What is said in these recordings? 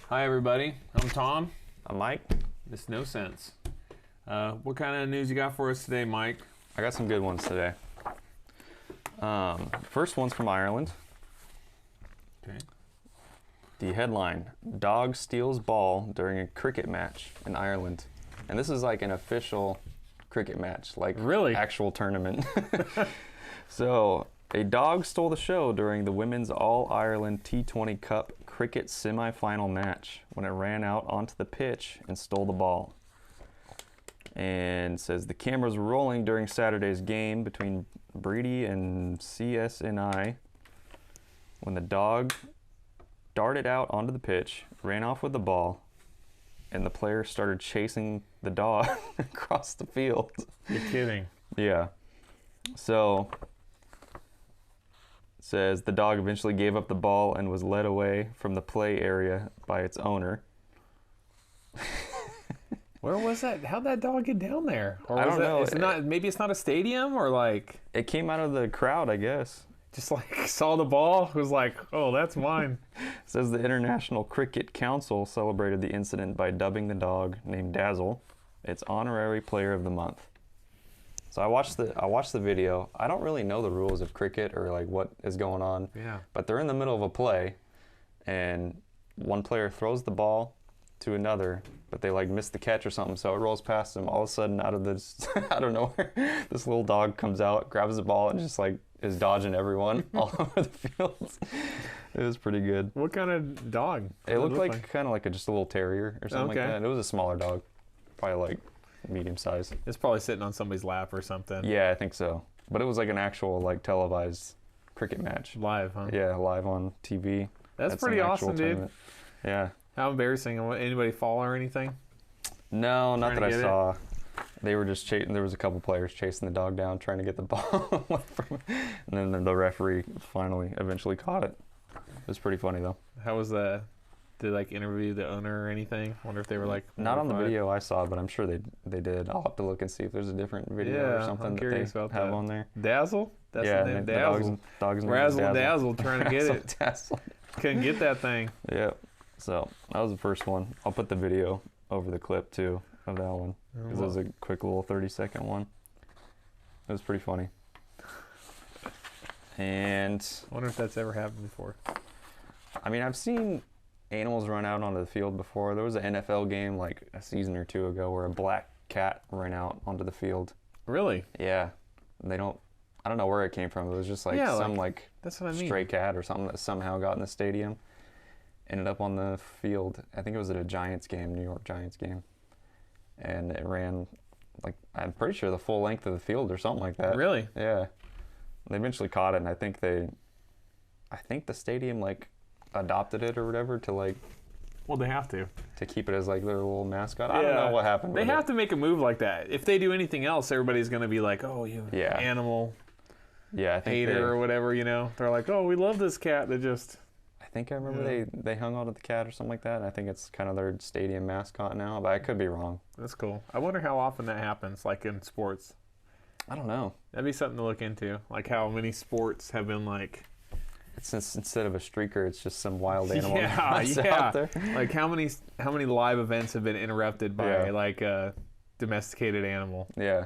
Hi, everybody. I'm Tom. I'm Mike. It's No Sense. What kind of news you got for us today, Mike? I got some good ones today. First one's from Ireland. Okay. The headline, Dog Steals Ball During a Cricket Match in Ireland. And this is like an official cricket match, like Really? actual tournament. So, a dog stole the show during the Women's All-Ireland T20 Cup cricket semi-final match when it ran out onto the pitch and stole the ball. And says the cameras were rolling during Saturday's game between Brady and CSNI when the dog darted out onto the pitch, ran off with the ball, and the player started chasing the dog across the field. You're kidding. Yeah. So, it says the dog eventually gave up the ball and was led away from the play area by its owner. Where was that? How'd that dog get down there? Or I was don't know. It's not. Maybe it's not a stadium, or like It came out of the crowd, I guess. just like saw the ball. Was like, oh, that's mine. It says the International Cricket Council celebrated the incident by dubbing the dog, named Dazzle, its honorary player of the month. So I watched the video. I don't really know the rules of cricket or like what is going on. Yeah. But they're in the middle of a play, and one player throws the ball to another, but they like miss the catch or something, so it rolls past them. All of a sudden, out of nowhere, this little dog comes out, grabs the ball, and just like is dodging everyone all over the field. It was pretty good. What kind of dog? It looked like kind of like just a little terrier or something Okay. like that. It was a smaller dog, probably like medium size. It's probably sitting on somebody's lap or something. Yeah, I think so. But it was like an actual like televised cricket match. Live, huh? Yeah, live on TV. That's At pretty some actual awesome, dude. tournament. Yeah. How embarrassing. Anybody fall or anything? No, not Trying that to I get saw. They were just chasing. There was a couple players chasing the dog down, trying to get the ball away from him. And then the referee eventually caught it. It was pretty funny though. How was the? Did like interview the owner or anything? Wonder if they were like Not on the mortified. video I saw, but I'm sure they did. I'll have to look and see if there's a different video or Yeah, something I'm that curious they about have that. on there. Dazzle? That's yeah, the name. the Dazzle. dog's name is Razzle Dazzle. Dazzle trying to get Razzle it. Dazzle. Couldn't get that thing. Yeah. So that was the first one. I'll put the video over the clip too of that one because it was a quick little 30-second one. It was pretty funny. And I wonder if that's ever happened before. I mean, I've seen animals run out onto the field before. There was an NFL game like a season or two ago where a black cat ran out onto the field. Really? Yeah. I don't know where it came from. It was just like Yeah, some like That's what I mean. stray cat or something that somehow got in the stadium. Ended up on the field. I think it was at a Giants game, New York Giants game. And it ran like, I'm pretty sure the full length of the field or something like that. Really? Yeah. They eventually caught it, and I think the stadium like adopted it or whatever to like Well, they have to. keep it as like their little mascot. I don't know what happened. They with have it. to make a move like that. If they do anything else, everybody's going to be like, "Oh, you Yeah. animal Yeah, I think hater or whatever." You know, they're like, "Oh, we love this cat." That just I remember they hung on to the cat or something like that. I think it's kind of their stadium mascot now, but I could be wrong. that's cool. I wonder how often that happens, like in sports. I don't know. That'd be something to look into. Like how many sports have been like, It's instead of a streaker, it's just some wild animal yeah, that's yeah. out there. Like how many live events have been interrupted by Yeah. like a domesticated animal? Yeah.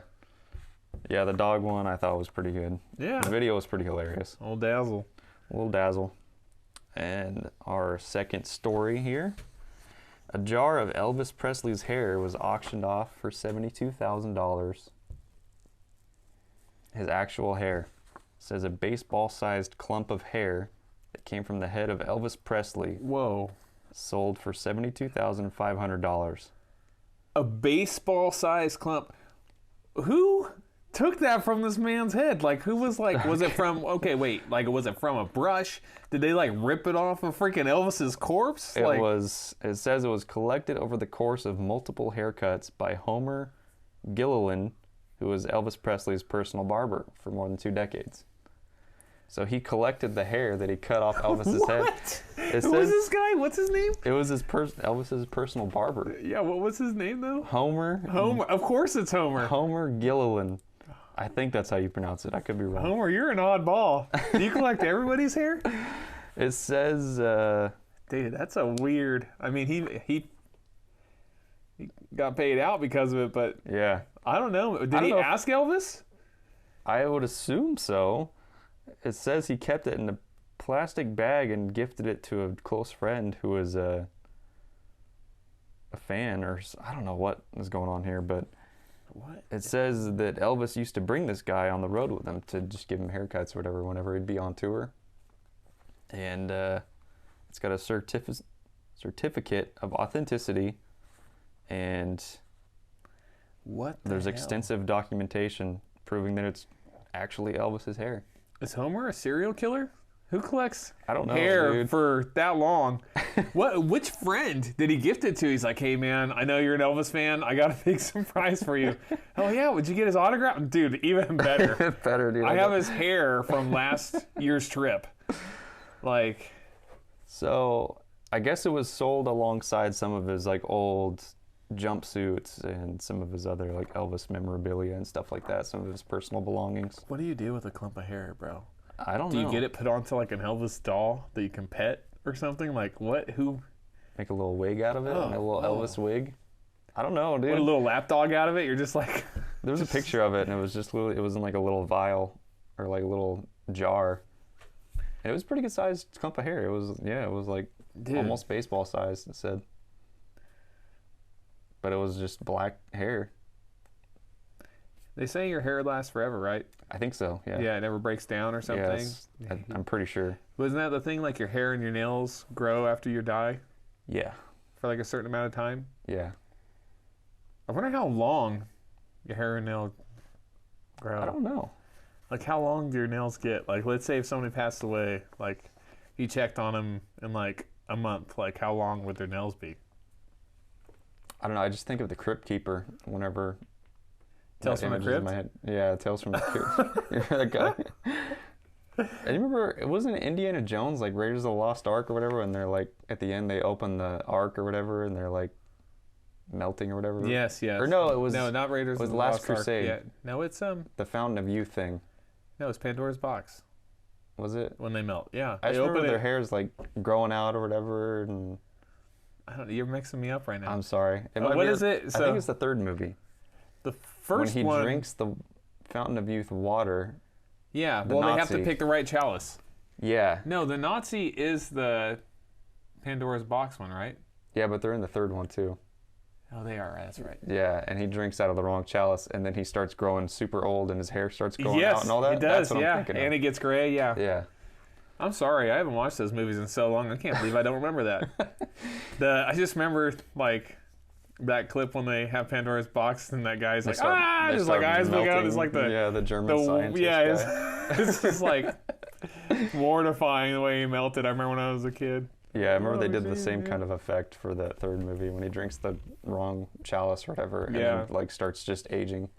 Yeah, the dog one I thought was pretty good. Yeah. The video was pretty hilarious. Old Dazzle. Little Dazzle. And our second story here. A jar of Elvis Presley's hair was auctioned off for $72,000. His actual hair. Says a baseball-sized clump of hair that came from the head of Elvis Presley Whoa. sold for $72,500. A baseball-sized clump. Who took that from this man's head? Like, who was like, was it from, okay, wait, like, was it from a brush? Did they, like, rip it off of freaking Elvis's corpse? It Like, says it was collected over the course of multiple haircuts by Homer Gilliland, who was Elvis Presley's personal barber for more than 2 decades. So he collected the hair that he cut off Elvis's head. What? It Who was says this guy? What's his name? it was Elvis's personal barber. Yeah, what was his name, though? Homer Of course it's Homer. Homer Gilliland. I think that's how you pronounce it. I could be wrong. Homer, you're an oddball. Do you collect everybody's hair? It says Dude, that's a weird. I mean, he got paid out because of it, but Yeah. I don't know. Did don't he know if- ask Elvis? I would assume so. It says he kept it in a plastic bag and gifted it to a close friend who was a fan, or I don't know what is going on here, but What? it says that Elvis used to bring this guy on the road with him to just give him haircuts or whatever whenever he'd be on tour. And it's got a certificate of authenticity, and What? there's extensive documentation proving that it's actually Elvis's hair. Is Homer a serial killer? Who collects I don't know, hair dude. for that long? Which friend did he gift it to? He's like, hey man, I know you're an Elvis fan. I got a big surprise for you. Oh yeah, would you get his autograph? Dude, even better. Better, dude. I have his hair from last year's trip. Like, So I guess it was sold alongside some of his like old jumpsuits and some of his other like Elvis memorabilia and stuff like that. Some of his personal belongings. what do you do with a clump of hair, bro? I don't Do know. you get it put onto like an Elvis doll that you can pet or something? Like what? Who? Make a little wig out of it, Oh, and a little oh. Elvis wig. I don't know, dude. What, a little lapdog out of it? You're just like, There was a picture of it, and it was just it was in like a little vial or like a little jar. And it was a pretty good sized clump of hair. It was like dude. almost baseball sized. It said, but it was just black hair. They say your hair lasts forever, right? I think so. Yeah. Yeah, it never breaks down or something. Yes, I'm pretty sure. Wasn't that the thing? Like your hair and your nails grow after you die Yeah. for like a certain amount of time. Yeah. I wonder how long your hair and nail grow. I don't know. Like how long do your nails get? Like let's say if somebody passed away, like you checked on them in like a month, like how long would their nails be? I don't know. I just think of the Crypt Keeper whenever. Tales that from the image is in Crypt? my head. Yeah, Tales from the Crypt. You remember that guy? And you remember, it wasn't Indiana Jones, like Raiders of the Lost Ark or whatever, and they're like, at the end they open the Ark or whatever, and they're like melting or whatever. Yes, yes. Or no, it was no, not Raiders. it was of the Last Lost Ark. Crusade. Yeah. No, it's the Fountain of Youth thing. no, it's Pandora's box Was it? when they melt. Yeah, I they just remember open their it. hair's like growing out or whatever, and I don't. You're mixing me up right now. I'm sorry. What is it? I So think it's the third movie. the first when he one. drinks the Fountain of Youth water. Yeah. the Well, they have to Nazi. pick the right chalice. Yeah. No, the Nazi is the Pandora's box one, right? Yeah, but they're in the third one too. Oh, they are. That's right. Yeah, and he drinks out of the wrong chalice, and then he starts growing super old, and his hair starts growing yes, out and all that. it does. That's what yeah, I'm thinking and of. it gets gray. Yeah. Yeah. I'm sorry, I haven't watched those movies in so long. I can't believe I don't remember that. I just remember like that clip when they have Pandora's box and that guy's like, They just start like eyes look out. It's melting. like yeah, the German scientist yeah, guy. it's just like mortifying the way he melted. I remember when I was a kid. Yeah, I remember they Oh, did the geez, same yeah. kind of effect for that third movie when he drinks the wrong chalice or whatever, and Yeah. then, like starts just aging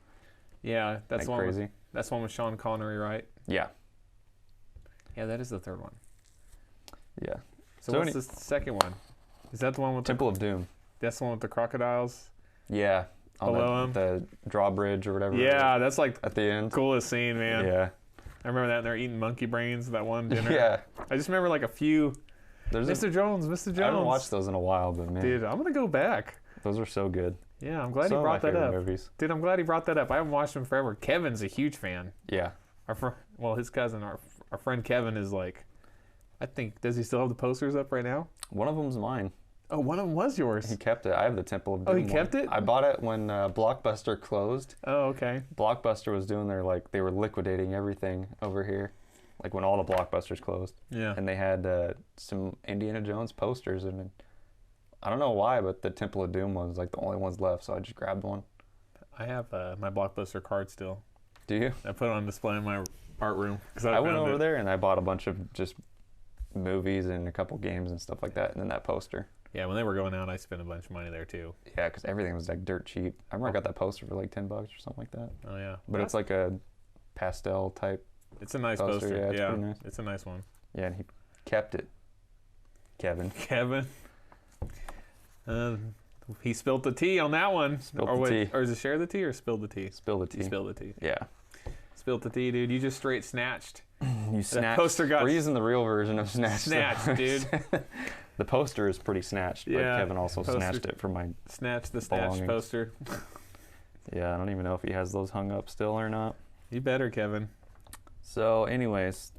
Yeah, that's like one. crazy. That's one with Sean Connery, right? Yeah, Yeah, that is the third one. yeah. So, So what's the second one? Is that the one with Temple of Doom. that's the one with the crocodiles? Yeah, on Below him? the drawbridge or whatever. Yeah, that's like at the end. coolest scene, man. Yeah, I remember that, and they're eating monkey brains that one dinner. yeah. I just remember like a few. There's Mr. Jones, Mr. Jones. I haven't watched those in a while, but man, Dude, I'm gonna go back. those are so good. Yeah, I'm glad Some he of my brought that favorite up. movies. Dude, I'm glad he brought that up. I haven't watched him forever. Kevin's a huge fan. Yeah, His cousin, our friend Kevin is like, I think, does he still have the posters up right now? one of them's mine. Oh, one of them was yours. He kept it. I have the Temple of Oh, Doom. he kept one. it? I bought it when Blockbuster closed. Oh, okay. Blockbuster was doing their they were liquidating everything over here, like when all the Blockbusters closed, Yeah. and they had some Indiana Jones posters, and I don't know why, but the Temple of Doom was like the only ones left, so I just grabbed one. I have my Blockbuster card still. Do you? I put it on display in my art room. Cause I went found over it. there and I bought a bunch of just movies and a couple games and stuff like that, and then that poster. Yeah, when they were going out, I spent a bunch of money there too. Yeah, because everything was like dirt cheap. I remember I got that poster for like $10 or something like that. Oh yeah. But it's like a pastel type. it's a nice poster, poster. yeah, it's Yeah, pretty nice. it's a nice one. Yeah, and he kept it. Kevin. Kevin. He spilled the tea on that one. Spilled or the tea. Or is it share the tea or spill the tea? Spill the tea. He spilled the tea. Yeah. Spilled the tea, dude. You just straight snatched. You snatched. poster got We're using the real version of snatched. snatched, dude. The poster is pretty snatched, but Yeah, Kevin also poster. snatched it from my. Snatch the snatch Belongings. poster. Yeah, I don't even know if he has those hung up still or not. You better, Kevin. So, anyways,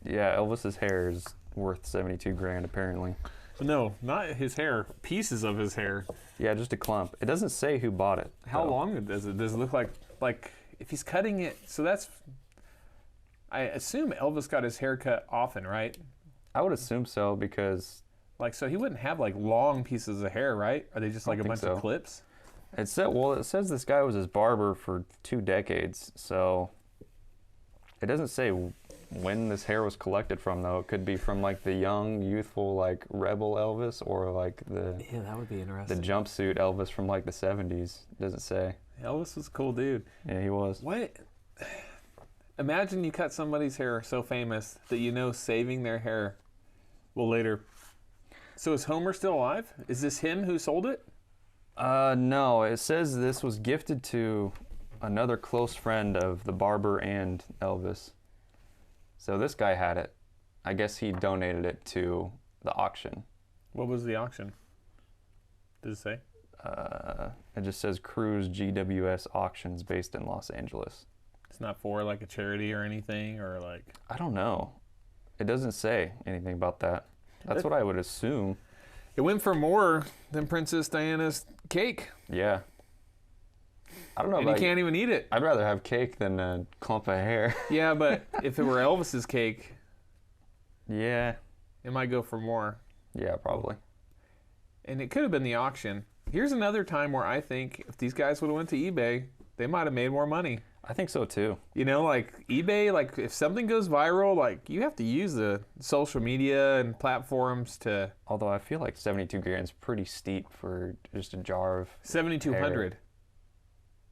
yeah, Elvis's hair is worth $72,000 apparently. No, not his hair. Pieces of his hair. Yeah, just a clump. It doesn't say who bought it. How though. long does it? Does it look like if he's cutting it? So that's. I assume Elvis got his hair cut often, right? I would assume so because Like, so he wouldn't have like long pieces of hair, right? Are they just like a think bunch so. of clips? it says this guy was his barber for 2 decades. So it doesn't say when this hair was collected from though. It could be from like the young, youthful, like rebel Elvis, or like the Yeah, that would be the interesting. jumpsuit Elvis from like the 70s. Doesn't say. Elvis was a cool dude. Yeah, he was. What? Imagine you cut somebody's hair so famous that you know saving their hair will later. So is Homer still alive? Is this him who sold it? No, it says this was gifted to another close friend of the barber and Elvis. So this guy had it. I guess he donated it to the auction. What was the auction? Does it say? It just says Cruise GWS Auctions based in Los Angeles. It's not for like a charity or anything, or like. I don't know. It doesn't say anything about that. That's what I would assume. It went for more than Princess Diana's cake, Yeah. I don't know and you about can't even eat it. I'd rather have cake than a clump of hair. Yeah, but if it were Elvis's cake, Yeah. it might go for more. Yeah, probably. And it could have been the auction. Here's another time where I think if these guys would have went to eBay, they might have made more money. I think so too. You know, like eBay, like if something goes viral, like you have to use the social media and platforms to Although I feel like $72,000 is pretty steep for just a jar of 7,200.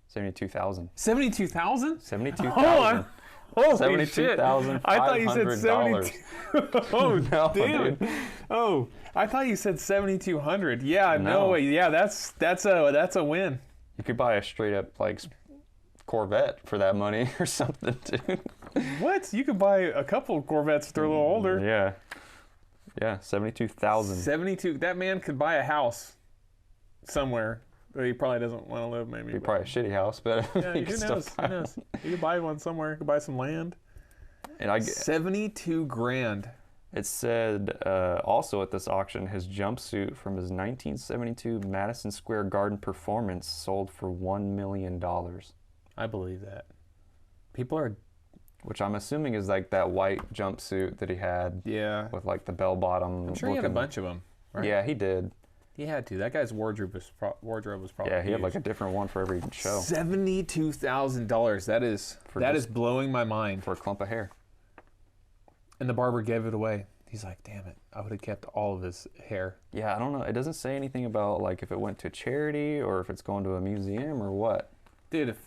72,000. 72,000? 72,000. Holy shit. I thought you said $72,500. 72. Oh, No, damn it. dude. Oh, I thought you said 7,200. Yeah, no No. way. Yeah, that's a win. You could buy a straight up like Corvette for that money or something, dude. What? You could buy a couple Corvettes if they're a little older. Yeah. Yeah, 72,000. 72. That man could buy a house somewhere. But he probably doesn't want to live, maybe. Be but- probably a shitty house, but Yeah, you who could still knows? buy Who knows? You could buy one somewhere. You could buy some land. And I, 72 grand. it said also at this auction, his jumpsuit from his 1972 Madison Square Garden performance sold for $1 million, I believe that. People are, which I'm assuming is like that white jumpsuit that he had yeah. with like the bell bottom. I'm sure he had a bunch of them. Right? Yeah, he did. He had to. That guy's wardrobe was probably. Yeah, he had huge. like a different one for every show $72,000. That is For that just- is blowing my mind. for a clump of hair. And the barber gave it away. He's like, damn it, I would have kept all of his hair. Yeah, I don't know. It doesn't say anything about like if it went to charity or if it's going to a museum or what. Dude, if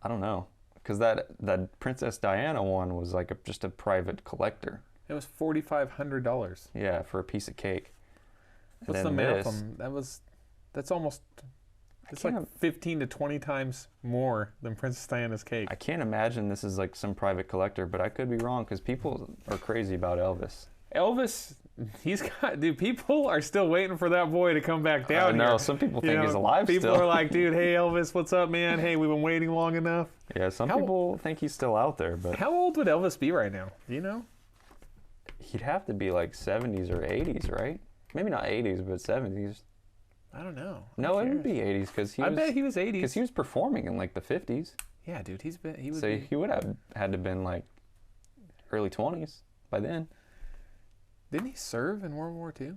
I don't know. Because that Princess Diana one was like just a private collector. it was $4,500. Yeah, for a piece of cake. And What's the then math this- on that's almost it's like can't- 15 to 20 times more than Princess Diana's cake. I can't imagine this is like some private collector, but I could be wrong because people are crazy about Elvis. Elvis, dude, people are still waiting for that boy to come back down No, here. some people You think he's know, alive People still. are like, dude, hey Elvis, what's up, man? Hey, we've been waiting long enough. Yeah, some How- people think he's still out there, but How old would Elvis be right now? Do you know? he'd have to be like 70s or 80s, right? Maybe not 80s, but 70s. I don't know. No, Who it would cares? be 80s because he I was bet he was 80s. because he was performing in like the 50s. Yeah, dude, he would So be. he would have had to been like early 20s by then. Didn't he serve in World War II?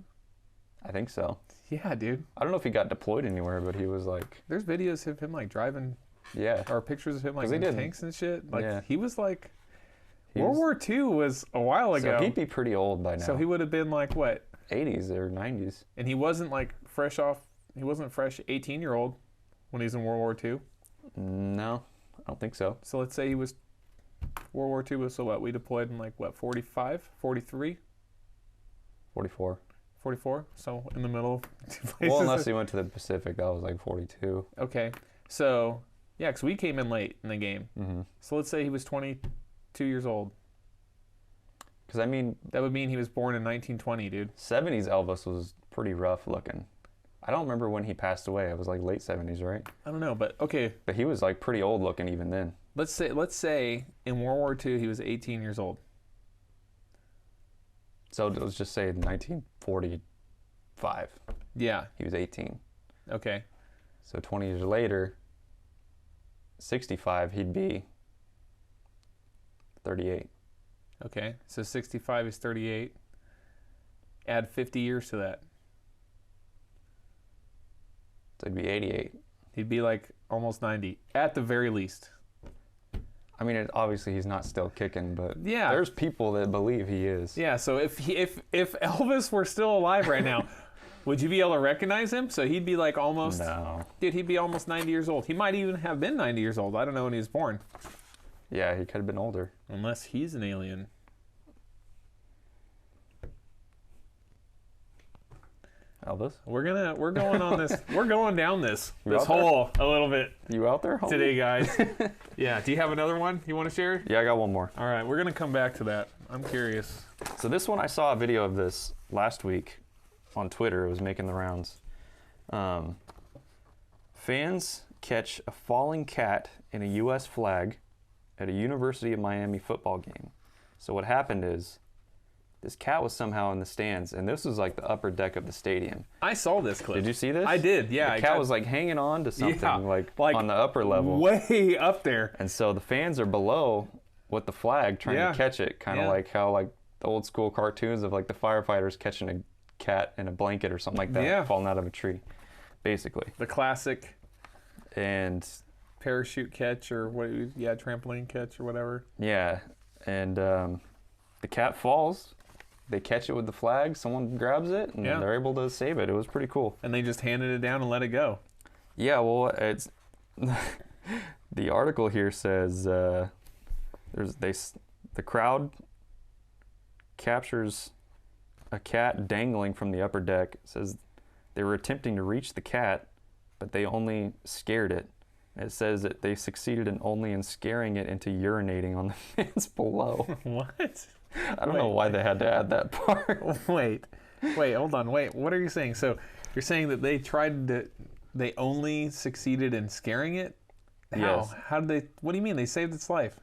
I think so. Yeah, dude. I don't know if he got deployed anywhere, but he was like, There's videos of him like driving, yeah. or pictures of him like 'Cause they in did. tanks and shit. Like Yeah. he was like, He World was- War II was a while ago. So he'd be pretty old by now. So he would have been like what? 80s or 90s. And he wasn't like fresh 18-year-old when he's in World War II. No, I don't think so. So let's say he was World War II was so what? We deployed in like what, 45, 43, 44. 44? So in the middle. Two Well, places. unless he went to the Pacific, that was like 42. Okay. So yeah, because we came in late in the game. Mm-hmm. So let's say he was 22 years old. Because, I mean... That would mean he was born in 1920, dude. 70s Elvis was pretty rough looking. I don't remember when he passed away. It was like late 70s, right? I don't know, but okay. But he was like pretty old looking even then. Let's say in World War II he was 18 years old. So let's just say 1945. Yeah. He was 18. Okay. So 20 years later, 65, he'd be 38. Okay. So 65 is 38. Add 50 years to that. So he'd be 88. He'd be like almost 90 at the very least. I mean, obviously he's not still kicking, but Yeah. there's people that believe he is. Yeah, so if Elvis were still alive right now, would you be able to recognize him? So he'd be like almost... No. Dude, he'd be almost 90 years old. He might even have been 90 years old. I don't know when he was born. Yeah, he could have been older. Unless he's an alien. Elvis? We're going on this. We're going down this You out there? hole a little bit You out there, homie? today, guys. Yeah. Do you have another one you want to share? Yeah, I got one more. All right, we're gonna come back to that. I'm curious. So this one, I saw a video of this last week on Twitter. It was making the rounds. Fans catch a falling cat in a U.S. flag at a University of Miami football game. So what happened is this cat was somehow in the stands, and this was like the upper deck of the stadium. I saw this clip. Did you see this? I did. Yeah. The cat was like hanging on to something Yeah, like like on the upper level. way up there. And so the fans are below with the flag trying Yeah. to catch it, kind of Yeah. like how like the old school cartoons of like the firefighters catching a cat in a blanket or something like that, Yeah. falling out of a tree, basically. The classic And parachute catch or what? Yeah, trampoline catch or whatever. yeah, and the cat falls. They catch it with the flag. Someone grabs it, and Yeah. they're able to save it. It was pretty cool. And they just handed it down and let it go. Yeah, well, it's the article here says the crowd captures a cat dangling from the upper deck. It says they were attempting to reach the cat, but they only scared it. It says that they succeeded in scaring it into urinating on the fans below. What? I don't know why they had to add that part. Wait, hold on. Wait, what are you saying? So you're saying that they only succeeded in scaring it? How? Yes. How did they, what do you mean? They saved its life?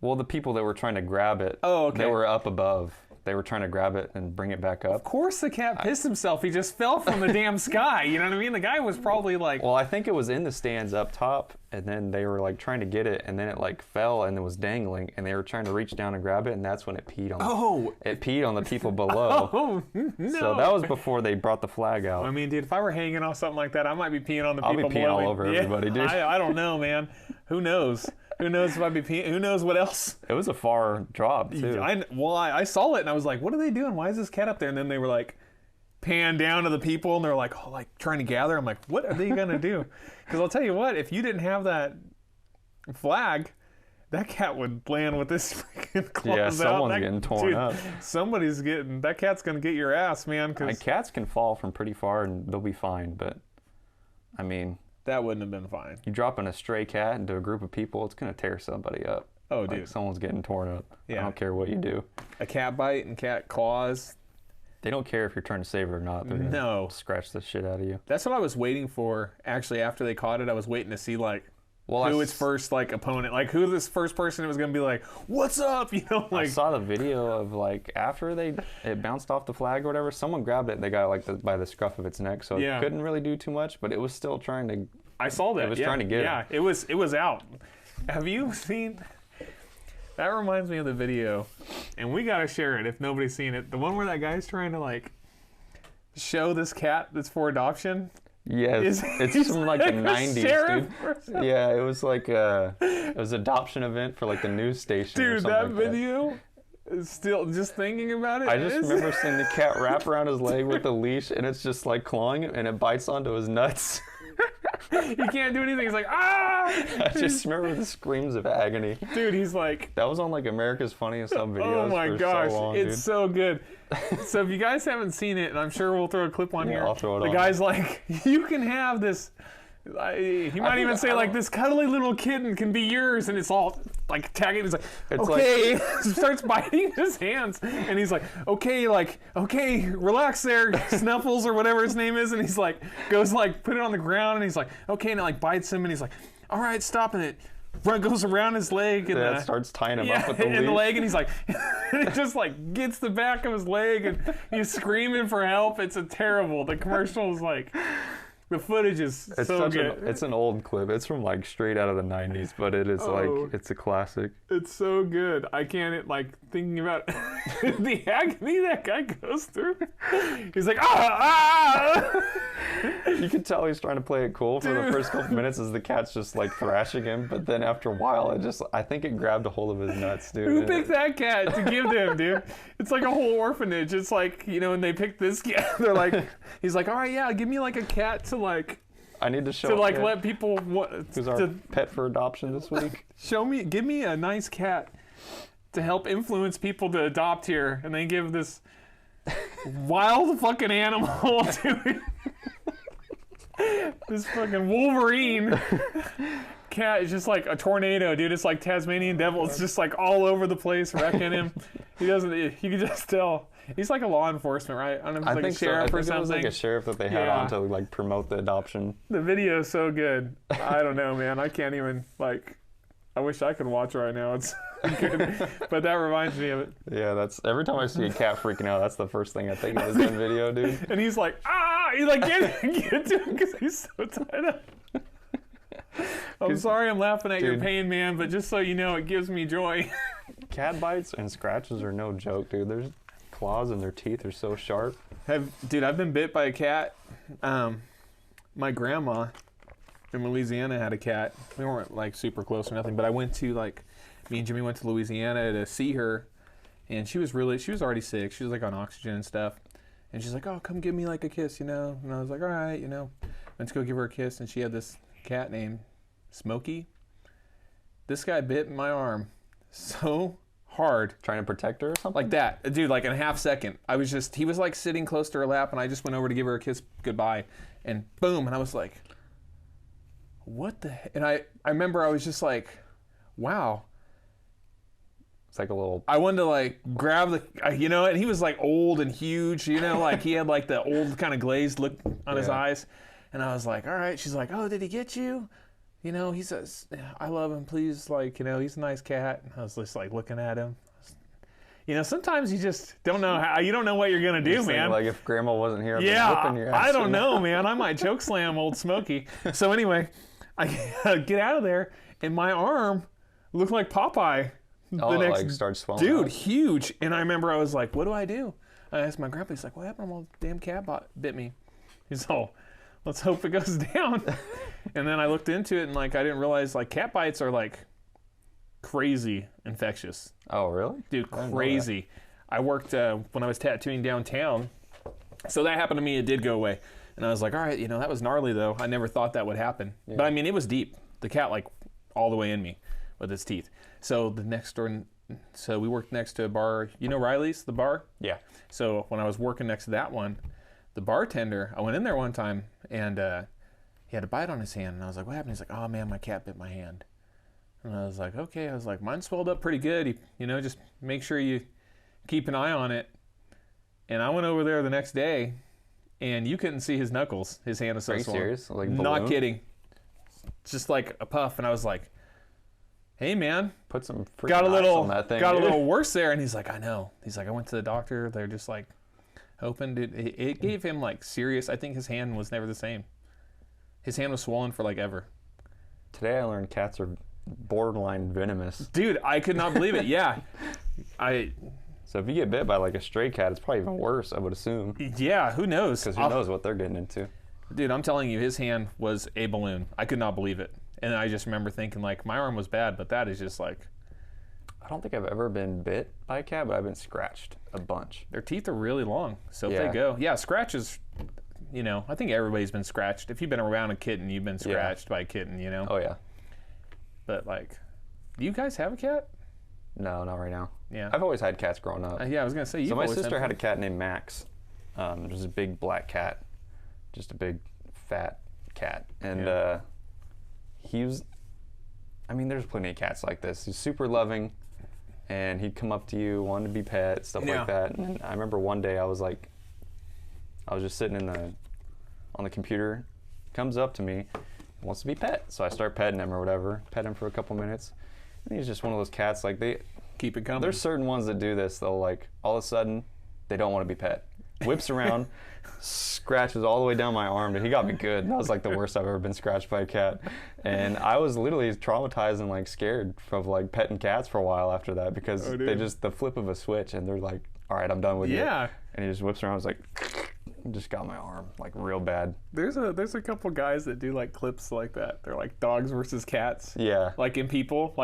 Well, the people that were trying to grab it, Oh, okay. they were up above. They were trying to grab it and bring it back Of up. course the cat pissed himself. He just fell from the damn sky. You know what I mean? The guy was probably like... Well, I think it was in the stands up top, and then they were like trying to get it, and then it like fell and it was dangling, and they were trying to reach down and grab it, and that's when it peed on. Oh! It peed on the people below. Oh, no. So that was before they brought the flag out. I mean, dude, if I were hanging off something like that, I might be peeing on the I'll be people peeing below all me. over everybody, dude. I don't know, man. Who knows? Who knows if I'd be peeing? Who knows what else? It was a far drop too. I saw it and I was like, what are they doing? Why is this cat up there? And then they were like, pan down to the people and they're like, oh, like trying to gather. I'm like, what are they gonna do? Because I'll tell you what, if you didn't have that flag, that cat would land with this freaking claws Yeah, out. someone's getting torn up. Somebody's getting, that cat's gonna get your ass, man. Cause Cats can fall from pretty far and they'll be fine, but I mean, that wouldn't have been fine. you dropping a stray cat into a group of people, it's gonna tear somebody up. Oh, Like dude. someone's getting torn up. I Yeah. don't care what you do. A cat bite and cat claws. They don't care if you're trying to save it or not. They're gonna No. scratch the shit out of you. That's what I was waiting for. Actually, after they caught it, I was waiting to see like Well, who its first like opponent, like who this first person was gonna be like, "What's up?" You know, I like saw the video of like after it bounced off the flag or whatever. Someone grabbed it. They got it like by the scruff of its neck, so Yeah. it couldn't really do too much. But it was still trying to. I saw that. It was yeah, trying to get yeah, it was out. Have you seen? That reminds me of the video, and we gotta share it if nobody's seen it. The one where that guy's trying to like show this cat that's for adoption. Yes, it's from like the a 90s, sheriff dude. or something. Yeah, it was like it was an adoption event for like the news station. or Dude, something that like video is still just thinking about it. I just it's- remember seeing the cat wrap around his leg with the leash, and it's just like clawing him, and it bites onto his nuts. he can't do anything. He's like, ah! I just remember the screams of agony. Dude, he's like, That was on like America's Funniest Home Videos. oh my for gosh, so long, it's dude. so good. So if you guys haven't seen it, and I'm sure we'll throw a clip on Yeah, here. I'll throw it the on. guy's like, you can have this. He might even say like, this cuddly little kitten can be yours, and it's all like attacking. He's like, It's okay, starts biting his hands, and he's like, okay, relax there, Snuffles or whatever his name is, and he's like, goes like, put it on the ground, and he's like, okay, and it like bites him, and he's like, all right, stop, and it goes around his leg, and That starts tying him up with the in leash. the leg, and he's like, it just like gets the back of his leg, and he's screaming for help. It's a terrible. The commercial is like. The footage is so good. It's an old clip. It's from like straight out of the 90s, but it is like, it's a classic. It's so good. I can't, like, thinking about the agony that guy goes through. He's like, You can tell he's trying to play it cool for the first couple minutes as the cat's just like thrashing him, but then after a while, I think it grabbed a hold of his nuts, dude. Who picked that cat to give to him, dude? It's like a whole orphanage. It's like, and they picked this cat. They're like, he's like, all right, yeah, give me like a cat to like, I need to show to like let people, who's our pet for adoption this week. Give me a nice cat to help influence people to adopt here, and they give this wild fucking animal to this fucking Wolverine cat is just like a tornado, dude. It's like Tasmanian devil. It's just like all over the place, wrecking him. You can just tell. He's like a law enforcement, right? I don't know if he's like a sheriff or something. It was like a sheriff that they had on to like promote the adoption. The video is so good. I don't know, man. I can't even like. I wish I could watch right now. It's good, but that reminds me of it. Yeah, that's every time I see a cat freaking out, that's the first thing I think of is that video, dude. And he's like, he's like, get to him because he's so tied up. I'm sorry, I'm laughing at your pain, man, but just so you know, it gives me joy. Cat bites and scratches are no joke, dude. There's claws and their teeth are so sharp. Dude, I've been bit by a cat. My grandma in Louisiana had a cat. We weren't like super close or nothing, but I went to me and Jimmy went to Louisiana to see her, and she was already sick. She was like on oxygen and stuff, and she's like, oh, come give me like a kiss, And I was like, all right, went to go give her a kiss, and she had this cat named Smokey. This guy bit my arm so hard. Trying to protect her or something? Like that. Dude, like in a half second. He was like sitting close to her lap, and I just went over to give her a kiss goodbye, and boom, and I was like, what the heck? And I remember I was just like, wow. It's like a little... I wanted to like grab the, and he was like old and huge, like he had like the old kind of glazed look on his eyes. And I was like, all right. She's like, oh, did he get you? He says, I love him, please. Like, he's a nice cat. And I was just like looking at him. Sometimes you just don't know you don't know what you're going to do, man. Like if grandma wasn't here, I'd be whipping your ass. I don't know, man. I might choke slam old Smokey. So anyway, I get out of there, and my arm looked like Popeye. Like starts swelling. Dude, out. huge. And I remember I was like, what do I do? I asked my grandpa. He's like, what happened? Well, damn cat bit me. He's all, let's hope it goes down. And then I looked into it, and like I didn't realize like cat bites are like crazy infectious. Oh, really? Dude, crazy. I worked when I was tattooing downtown. So that happened to me. It did go away. And I was like, all right, that was gnarly, though. I never thought that would happen. Yeah. But, I mean, it was deep. The cat, like, all the way in me with its teeth. So we worked next to a bar. Riley's, the bar? Yeah. So when I was working next to that one, the bartender, I went in there one time, and he had a bite on his hand. And I was like, what happened? He's like, oh, man, my cat bit my hand. And I was like, okay. I was like, mine swelled up pretty good. Just make sure you keep an eye on it. And I went over there the next day, and you couldn't see his knuckles. His hand was so swollen. Are you serious? Like not kidding. Just like a puff. And I was like, hey, man. Put some freaking ice on that thing. Got a little worse there. And he's like, I know. He's like, I went to the doctor. They're just like hoping. It gave him like serious. I think his hand was never the same. His hand was swollen for like ever. Today I learned cats are borderline venomous. Dude, I could not believe it. Yeah. So if you get bit by like a stray cat, it's probably even worse, I would assume. Yeah, who knows? Because who knows what they're getting into. Dude, I'm telling you, his hand was a balloon. I could not believe it. And I just remember thinking, like, my arm was bad, but that is just like... I don't think I've ever been bit by a cat, but I've been scratched a bunch. Their teeth are really long, so if they go... Yeah, scratches, I think everybody's been scratched. If you've been around a kitten, you've been scratched by a kitten, Oh, yeah. But, like, do you guys have a cat? No, not right now. Yeah. I've always had cats growing up. Yeah, I was going to say, So my sister had a cat named Max. Just a big black cat. Just a big, fat cat. And he was... I mean, there's plenty of cats like this. He's super loving, and he'd come up to you, wanting to be pet, stuff Yeah. like that. And I remember one day I was just sitting on the computer, comes up to me, wants to be pet. So I start petting him or whatever, pet him for a couple minutes. And he's just one of those cats, like Keep it coming. there's certain ones that do this. They'll like, all of a sudden, they don't want to be pet. Whips around, scratches all the way down my arm, and he got me good. That was like the worst I've ever been scratched by a cat. And I was literally traumatized and like scared of like petting cats for a while after that, because Oh, they dude. just, the flip of a switch, and they're like, all right, I'm done with you. Yeah. And he just whips around, I was like, just got my arm like real bad. There's a couple guys that do like clips like that. They're like dogs versus cats. Yeah. Like if people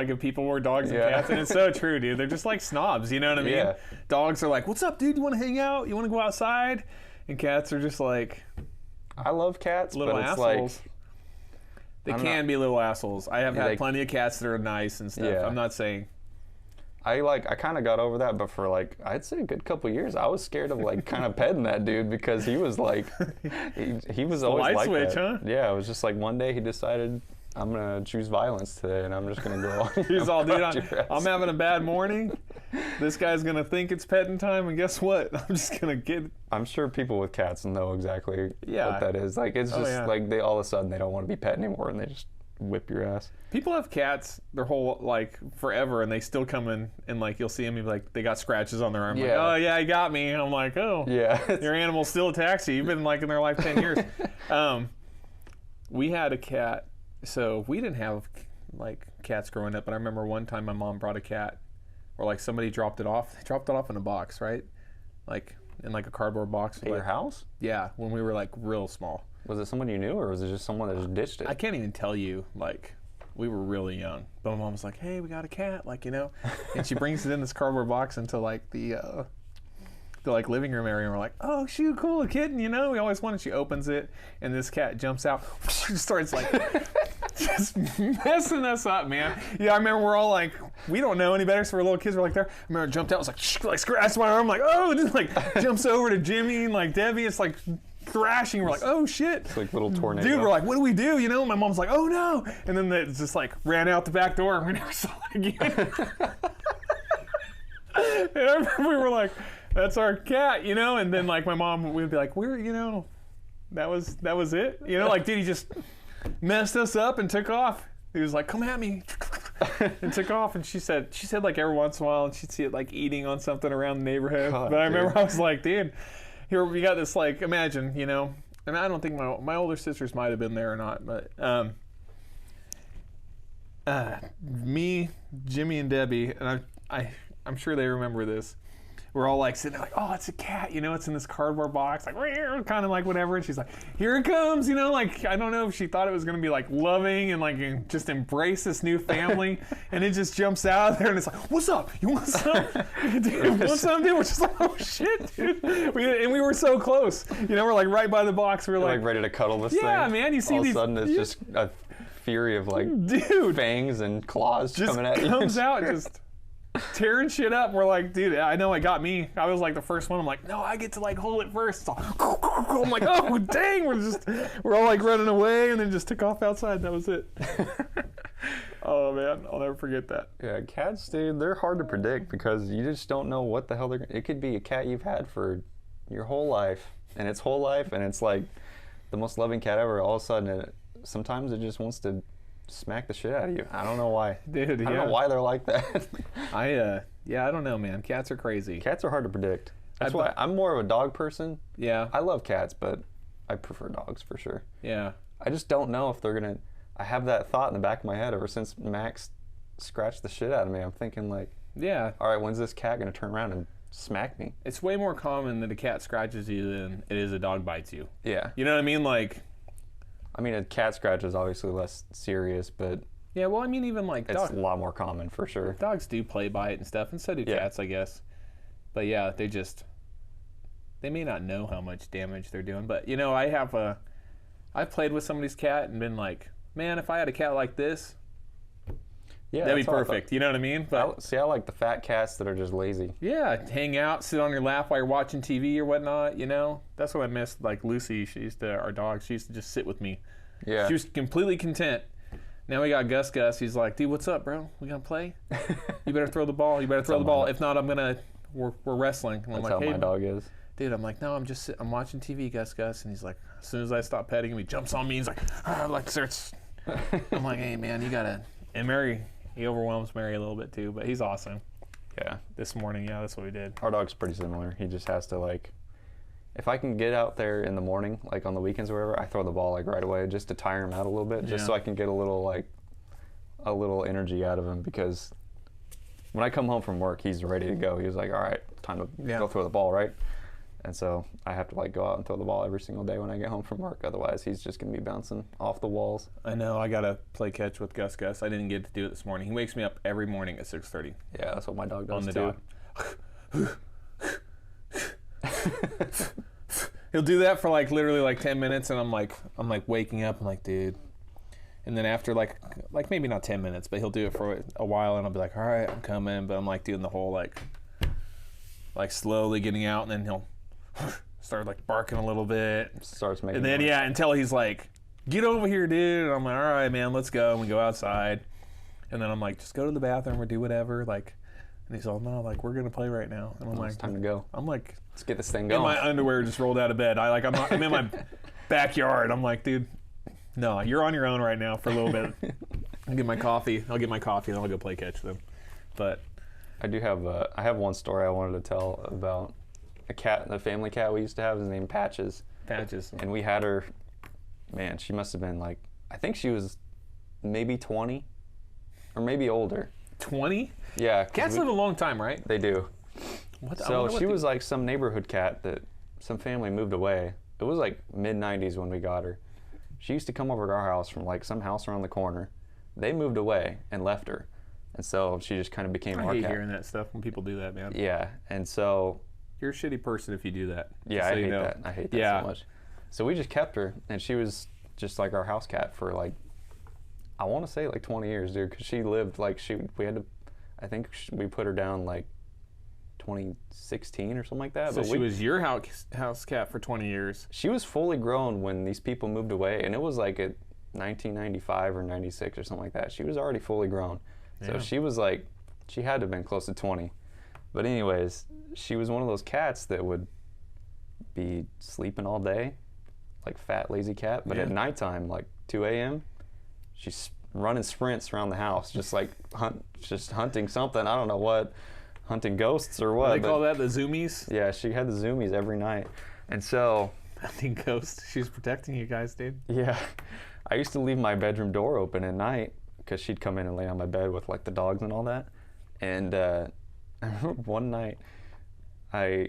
were dogs and Yeah. cats, and it's so true, dude. They're just like snobs, you know what I mean? Yeah. Dogs are like, "What's up, dude? You want to hang out? You want to go outside?" And cats are just like I love cats, little but it's assholes. like, They I'm can be little assholes. I have Yeah, had they- plenty of cats that are nice and stuff. Yeah. I'm not saying. I kind of got over that, but for like, I'd say a good couple years, I was scared of like kind of petting that dude, because he was like, he was always light like switch, that. huh? Yeah, it was just like one day he decided, I'm gonna choose violence today, and I'm just gonna go on. He's all, dude, your ass." I'm having a bad morning. This guy's gonna think it's petting time, and guess what? I'm just gonna get. I'm sure people with cats know exactly Yeah. what that is. Like, it's Oh, just yeah. like they all of a sudden they don't want to be pet anymore, and they just whip your ass. People have cats their whole like forever, and they still come in and like you'll see them, you'll be like they got scratches on their arm. Like, Yeah. oh yeah, he got me. And I'm like, oh, Yeah. your animal still attacks you. You've been like in their life 10 years. We had a cat, so we didn't have like cats growing up. But I remember one time my mom brought a cat, or like somebody dropped it off. They dropped it off in a box, right? Like in like a cardboard box. At your Like, house? yeah, when we were like real small. Was it someone you knew, or was it just someone that just ditched it? I can't even tell you, like, we were really young. But my mom was like, hey, we got a cat, like, you know. And she brings it in this cardboard box into, like, the like, living room area. And we're like, oh, shoot, cool, a kitten, you know. We always wanted. She opens it, and this cat jumps out. She starts, like, just messing us up, man. Yeah, I remember we're all like, we don't know any better, so we're little kids. We're like there. I remember it jumped out, was like scratched my arm, like, oh, and then, like, jumps over to Jimmy and, like, Debbie. It's, like, thrashing. We're like, oh, shit. It's like little tornado. Dude, we're like, what do we do? You know, my mom's like, oh no. And then it just like ran out the back door and we never saw it again. And I remember we were like, that's our cat, you know? And then like my mom would be like, we're, you know, that was it. You know, like, dude, he just messed us up and took off. He was like, come at me. And took off. And she said like every once in a while, and she'd see it like eating on something around the neighborhood. God, but I remember dude. I was like, dude, here we got this, like, imagine, you know, and I don't think my older sisters might have been there or not, but me, Jimmy, and Debbie, and I'm sure they remember this. We're all like sitting there like, oh, it's a cat, you know, it's in this cardboard box, like, kind of like whatever. And she's like, here it comes, you know, like, I don't know if she thought it was going to be like loving and like just embrace this new family. And it just jumps out of there and it's like, what's up? You want some? Dude, want some, dude? We're just like, oh shit, dude. We were so close. You know, we're like right by the box. We're You're like, like ready to cuddle this thing. yeah, man, you see all these. of a sudden it's yeah, just a fury of like dude, fangs and claws just coming at you. comes out just tearing shit up. We're like, dude, I know it got me. I was like the first one. I'm like, no, I get to like hold it first. It's all, I'm like, oh dang, we're all like running away, and then just took off outside. That was it. Oh man, I'll never forget that. Yeah, cats, dude, they're hard to predict because you just don't know what the hell they're. It could be a cat you've had for your whole life, and its whole life, and it's like the most loving cat ever. All of a sudden, sometimes it just wants to smack the shit out of you. I don't know why. Dude, I don't know why they're like that. I don't know, man. Cats are crazy. Cats are hard to predict. That's I- why I'm more of a dog person. Yeah, I love cats, but I prefer dogs for sure. yeah. I just don't know if they're gonna. I have that thought in the back of my head ever since Max scratched the shit out of me. I'm thinking like, Yeah, all right, when's this cat gonna turn around and smack me? it's way more common that a cat scratches you than it is a dog bites you. Yeah. You know what I mean? Like, I mean, a cat scratch is obviously less serious, but yeah, well, I mean, even like it's a lot more common for sure. dogs do play bite and stuff, and so do Yeah. cats, I guess. But yeah, they may not know how much damage they're doing. But you know, I've played with somebody's cat and been like, man, if I had a cat like this, Yeah, that'd be that's how I thought. perfect. You know what I mean? But See, I like the fat cats that are just lazy. yeah, hang out, sit on your lap while you're watching TV or whatnot. You know, that's what I missed. Like Lucy, our dog, she used to just sit with me. Yeah. She was completely content Now we got Gus Gus. He's like, dude, what's up, bro? We gonna play? You better throw the ball. You better throw the ball. If not, we're wrestling. And I'm That's like, how hey, my dog is. dude, I'm like, no, I'm watching TV, Gus Gus. And he's like, as soon as I stop petting him, he jumps on me. He's like starts. I'm like, hey, man, you gotta. And Mary, he overwhelms Mary a little bit too, but he's awesome. Yeah. This morning, yeah, that's what we did. Our dog's pretty similar. He just has to like, if I can get out there in the morning, like on the weekends or whatever, I throw the ball like right away just to tire him out a little bit, just so I can get a little energy out of him, because when I come home from work, he's ready to go. He's like, all right, time to go throw the ball, right? And so I have to like go out and throw the ball every single day when I get home from work. Otherwise, he's just going to be bouncing off the walls. I know. I got to play catch with Gus Gus. I didn't get to do it this morning. He wakes me up every morning at 6:30. Yeah, that's what my dog does on the too. dot. He'll do that for like literally like 10 minutes, and I'm like waking up. I'm like, dude. And then after like maybe not 10 minutes, but he'll do it for a while, and I'll be like, all right, I'm coming. But I'm like doing the whole like slowly getting out, and then he'll start like barking a little bit. Starts making. And then noise. until he's like, get over here, dude. And I'm like, all right, man, let's go. And we go outside, and then I'm like, just go to the bathroom or do whatever. Like, and he's all, no, like we're gonna play right now. And I'm like, it's time to go. I'm like, let's get this thing in going. my underwear, just rolled out of bed. I'm in my backyard. I'm like, dude, no, you're on your own right now for a little bit. I'll get my coffee, and I'll go play catch them. But I have one story I wanted to tell about a family cat we used to have. His name Patches. Patches. And we had her, man, she must have been like, I think she was maybe 20 or maybe older. 20? Yeah. Cats live a long time, right? They do. So she was the, like some neighborhood cat that some family moved away. It was like mid-90s when we got her. She used to come over to our house from like some house around the corner. They moved away and left her. And so she just kind of became our I hate cat. hearing that stuff when people do that, man. Yeah. And so You're a shitty person if you do that. yeah, so I hate you know. that. I hate that so much. So we just kept her, and she was just like our house cat for like, I want to say like 20 years, dude, because she lived like I think we put her down like 2016 or something like that. So but she was your house cat for 20 years. She was fully grown when these people moved away, and it was like at 1995 or 96 or something like that. She was already fully grown. So Yeah. she was like, she had to have been close to 20. But anyways, she was one of those cats that would be sleeping all day, like fat, lazy cat. But at nighttime, like 2 a.m., she's running sprints around the house, just like hunting something. I don't know what, hunting ghosts or what. They call that the zoomies? Yeah, she had the zoomies every night. And so, Hunting ghosts. She's protecting you guys, dude. yeah, I used to leave my bedroom door open at night because she'd come in and lay on my bed with like the dogs and all that. And I remember one night I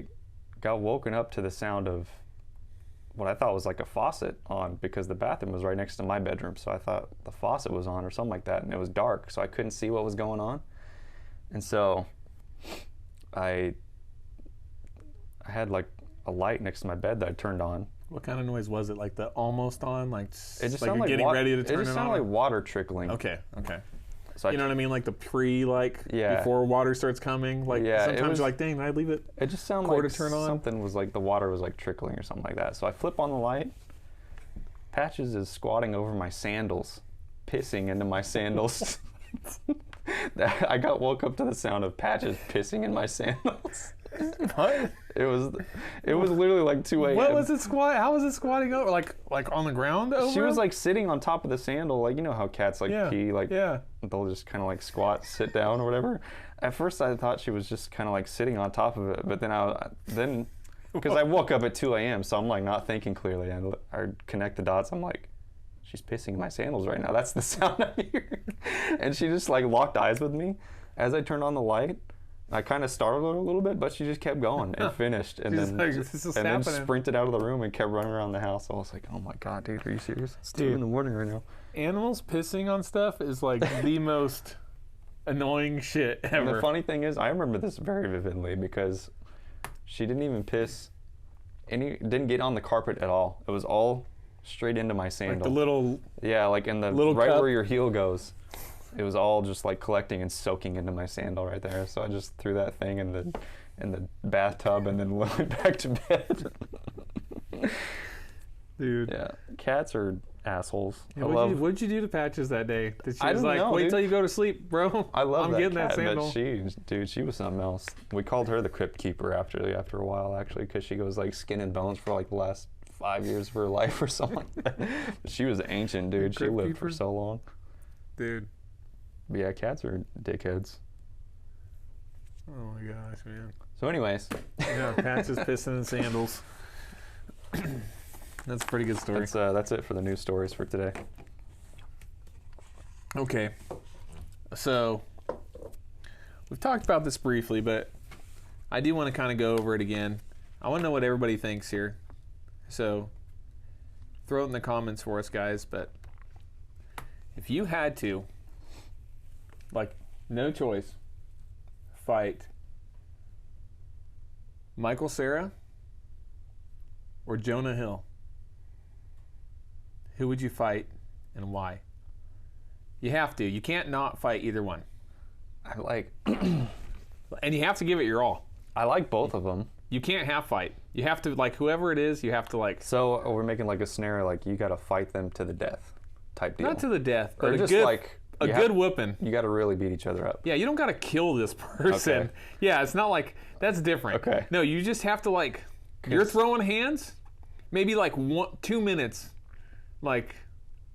got woken up to the sound of what I thought was like a faucet on, because the bathroom was right next to my bedroom. So I thought the faucet was on or something like that, and it was dark, so I couldn't see what was going on. And so I had like a light next to my bed that I turned on. What kind of noise was it? Like the almost on? Like, It just like sounded you're like getting ready to turn it just it sounded on? like water trickling. Okay. So You know what I mean? Like the Yeah. before water starts coming. Like Yeah, it sometimes was- you're like, dang, I leave it. It just sounded Cord like to turn on. something was like the water was like trickling or something like that. So I flip on the light. Patches is squatting over my sandals, pissing into my sandals. I got woke up to the sound of Patches pissing in my sandals. What? It was literally like 2 a.m. What was it How was it squatting over? Like on the ground over? She was him? like sitting on top of the sandal, like you know how cats like pee, like they'll just kind of like squat, sit down or whatever. At first I thought she was just kind of like sitting on top of it, but then because I woke up at 2 a.m. so I'm like not thinking clearly. I connect the dots. I'm like, she's pissing in my sandals right now. That's the sound I'm hearing. And she just like locked eyes with me as I turned on the light. I kind of startled her a little bit, but she just kept going and finished, and She's then like, "This is then happening." sprinted out of the room and kept running around the house. I was like, "Oh my god, dude, are you serious? It's 2 Dude. in the morning right now." Animals pissing on stuff is like the most annoying shit ever. And the funny thing is, I remember this very vividly because she didn't even piss. Didn't get on the carpet at all. It was all straight into my sandal. Like the little Yeah, like in the little right cup. where your heel goes. It was all just like collecting and soaking into my sandal right there. So I just threw that thing in the bathtub and then went back to bed. dude. Yeah, cats are assholes. Yeah, what'd you do to Patches that day? That she I was don't like, know, wait dude. till you go to sleep, bro. I love I'm that getting cat, that sandal. but she was something else. We called her the Crypt Keeper after a while, actually, because she goes like skin and bones for like the last 5 years of her life or something like that. But she was ancient, dude. She Crypt lived Keeper? for so long. Dude. But yeah, cats are dickheads. Oh my gosh, man. So anyways, Yeah, Patches pissing in sandals. That's a pretty good story. that's it for the news stories for today. Okay. So, we've talked about this briefly, but I do want to kind of go over it again. I want to know what everybody thinks here. So, throw it in the comments for us, guys. But if you had to, like, no choice, fight Michael Cera or Jonah Hill, who would you fight and why? You have to. You can't not fight either one. I like And you have to give it your all. both of them. You can't half fight. You have to, like, whoever it is, you have to, like, So we're making like a scenario like you got to fight them to the death type deal. not to the death, or but a just good, like a good whooping. You got to really beat each other up. Yeah, you don't got to kill this person. Okay. Yeah, it's not like, that's different. Okay. No, you just have to, like, you're throwing hands, maybe like 2 minutes, like,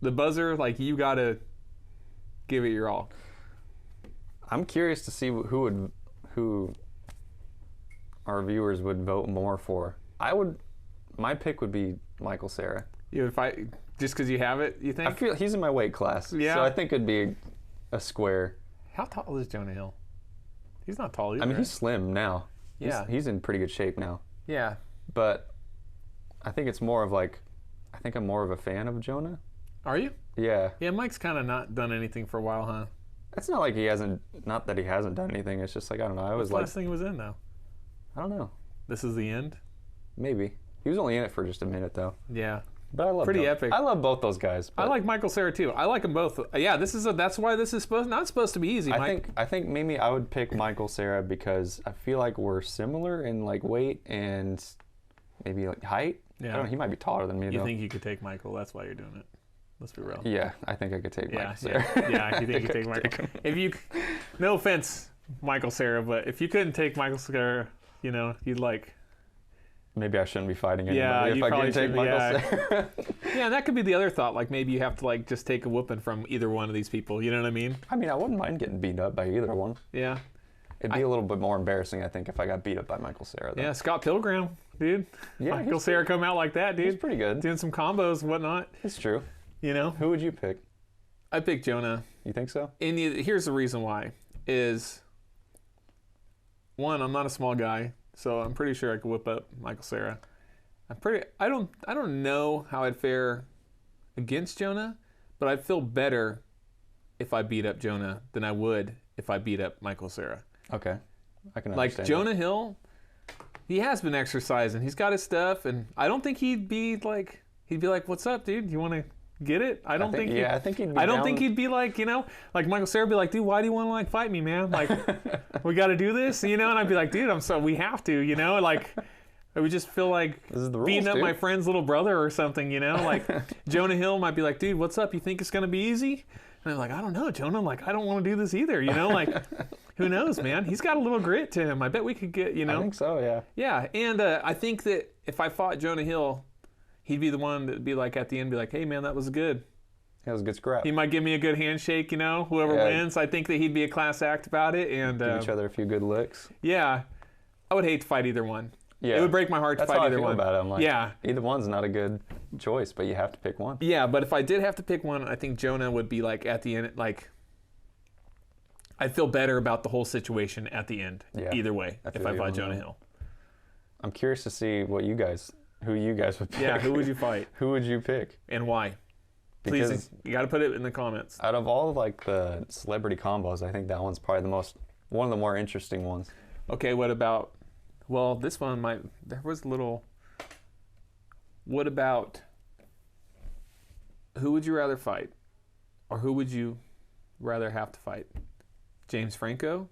the buzzer, like, you got to give it your all. I'm curious to see who our viewers would vote more for. My pick would be Michael Cera. You would fight just because you have it, you think? I feel he's in my weight class. Yeah. So I think it'd be a square. How tall is Jonah Hill? He's not tall either. I mean, he's slim now. Yeah. He's in pretty good shape now. Yeah. But I think it's more of like, I think I'm more of a fan of Jonah. Are you? Yeah. Yeah, Mike's kind of not done anything for a while, huh? It's not like not that he hasn't done anything. It's just like, I don't know. I was The like, last thing he was in, though. I don't know. This is the end? Maybe. He was only in it for just a minute, though. Yeah. But I love Pretty both. epic. I love both those guys. I but like Michael Cera, too. I like them both. Yeah, that's why this is not supposed to be easy, Mike. I think maybe I would pick Michael Cera because I feel like we're similar in like weight and maybe like height. Yeah. I don't know, he might be taller than me You though. think you could take Michael? That's why you're doing it. Let's be real. Yeah, I think I could take Yeah, Michael Cera. yeah, you think you could take Michael? If you, no offense, Michael Cera, but if you couldn't take Michael Cera, you'd like. Maybe I shouldn't be fighting Yeah, anybody you if I probably can take shouldn't, Michael Cera. Yeah, and that could be the other thought. Like maybe you have to like just take a whooping from either one of these people. You know what I mean? I mean, I wouldn't mind getting beat up by either one. Yeah. It'd be a little bit more embarrassing, I think, if I got beat up by Michael Cera. Though. Yeah, Scott Pilgrim, dude. Yeah, Michael Cera come out like that, dude. He's pretty good. Doing some combos and whatnot. It's true. Who would you pick? I picked Jonah. You think so? And here's the reason why: is one, I'm not a small guy, so I'm pretty sure I could whip up Michael Cera. I don't know how I'd fare against Jonah, but I'd feel better if I beat up Jonah than I would if I beat up Michael Cera. Okay, I can Like understand. Jonah Hill, he has been exercising. He's got his stuff, and I don't think he'd be like, "What's up, dude? You want to get it?" I don't think. I think he'd be I don't down. think he'd be like, like Michael Cera would be like, "Dude, why do you want to like fight me, man? Like, we got to do this, And I'd be like, "Dude, we have to, Like, I would just feel like This is the rules, beating up dude. my friend's little brother or something, Like Jonah Hill might be like, "Dude, what's up? You think it's gonna be easy?" And I'm like, "I don't know, Jonah. Like, I don't want to do this either, Like, who knows, man? He's got a little grit to him. I bet we could get, I think so. Yeah. Yeah, and I think that if I fought Jonah Hill, he'd be the one that'd be like at the end, be like, "Hey, man, that was good." That was a good scrap. He might give me a good handshake, whoever Yeah. wins. I think that he'd be a class act about it, and Give each other a few good licks. yeah, I would hate to fight either one. Yeah. It would break my heart That's to fight how I either feel one. about it. I'm like, Yeah. either one's not a good choice, but you have to pick one. Yeah, but if I did have to pick one, I think Jonah would be like at the end, like I'd feel better about the whole situation at the end. Yeah, Either way, I if feel I you fought on Jonah that. Hill. I'm curious to see who you guys would pick. Yeah, who would you fight Who would you pick? and why? Please, Because you got to put it in the comments. out of all of like the celebrity combos, I think that one's probably one of the more interesting ones. Okay, what about? Well, this one there was a little. What about? Who would you rather fight, or who would you rather have to fight? James Franco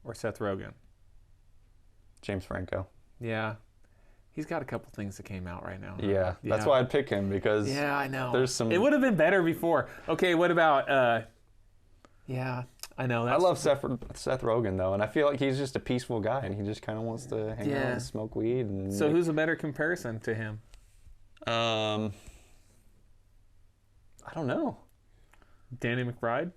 or Seth Rogen? James Franco. Yeah, He's got a couple things that came out right now. Yeah, that's why I'd pick him because Yeah, I know. there's some. It would have been better before. Okay, what about? Yeah, I know. I love Seth Rogen though, and I feel like he's just a peaceful guy, and he just kind of wants to hang out and smoke weed. And So who's a better comparison to him? I don't know. Danny McBride.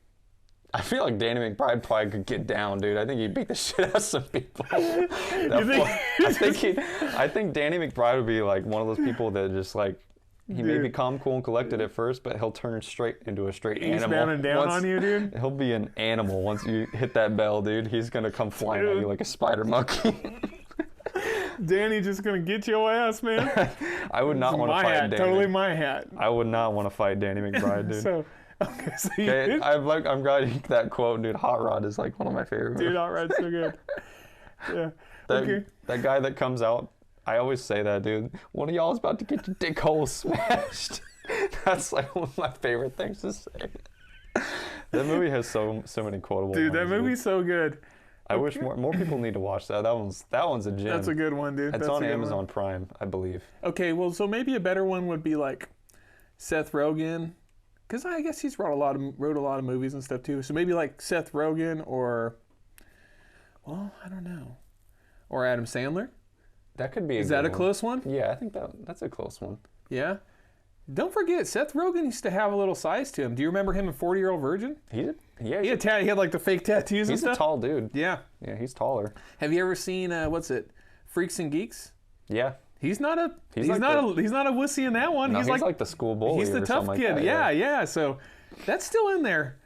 I feel like Danny McBride probably could get down, dude. I think he'd beat the shit out of some people. You think- I think Danny McBride would be like one of those people that just like he may be calm, cool, and collected at first, but he'll turn straight into a straight animal. Eastbound and down on you, dude. He'll be an animal once you hit that bell, dude. He's gonna come flying at you like a spider monkey. Danny just gonna get your ass, man. I would not want to My fight hat, Danny. totally my hat. I would not want to fight Danny McBride, dude. So, okay, so you Okay, I'm glad you that quote, dude. Hot Rod is like one of my favorite. dude, all right, so good. Yeah. Okay. That guy that comes out, I always say that, dude. One of y'all is about to get your dick hole smashed. That's like one of my favorite things to say. That movie has so many quotable. Dude, that lines, movie's so good. I wish more people need to watch that. That one's a gem. That's a good one, dude. It's That's on a good Amazon one. Prime, I believe. Okay, well, so maybe a better one would be like Seth Rogen, because I guess he's wrote a lot of movies and stuff too. So maybe like Seth Rogen or, well, I don't know, or Adam Sandler. That could be. Is that a good one. close one? Yeah, I think that's a close one. Yeah. Don't forget, Seth Rogen used to have a little size to him. Do you remember him in 40-Year-Old Virgin? He He had like the fake tattoos and he's stuff. a tall dude. Yeah. Yeah, he's taller. Have you ever seen Freaks and Geeks? Yeah. He's not a He's he's like not a wussy in that one. No, he's like the school bully. he's the or tough something kid. Like that, Yeah. So that's still in there.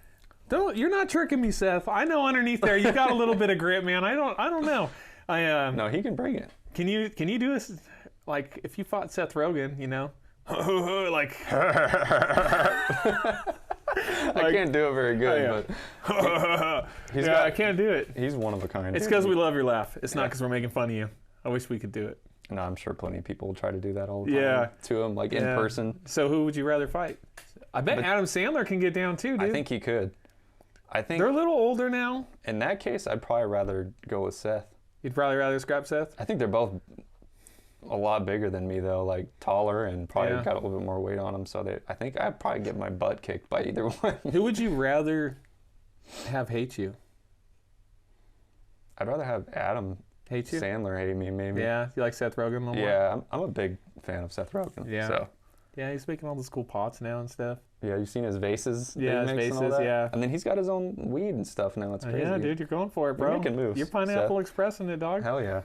You're not tricking me, Seth. I know underneath there you got a little bit of grit, man. I don't know. No, he can bring it. Can you do this? Like if you fought Seth Rogen, you know, like I can't do it very good, but I can't do it. he's one of a kind. It's because we love your laugh. It's not because we're making fun of you. I wish we could do it. No, I'm sure plenty of people will try to do that all the time. Yeah. To him, like in Yeah. person. So who would you rather fight? I bet Adam Sandler can get down too, dude. I think he could. I think They're a little older now. in that case, I'd probably rather go with Seth. You'd probably rather scrap Seth? I think they're both a lot bigger than me though, like taller and probably Yeah. got a little bit more weight on them. So I think I'd probably get my butt kicked by either one. Who would you rather have hate you? I'd rather have Adam Hate you? Sandler hate me, maybe. Yeah, you like Seth Rogen a little more? Yeah, I'm a big fan of Seth Rogen. Yeah. So Yeah, he's making all those cool pots now and stuff. yeah, you've seen his vases. that Yeah, he his makes and all vases, that? yeah. And then he's got his own weed and stuff now. It's crazy. Yeah, dude, you're going for it, bro. You're making moves, You're Pineapple Expressing it, dog. Hell yeah.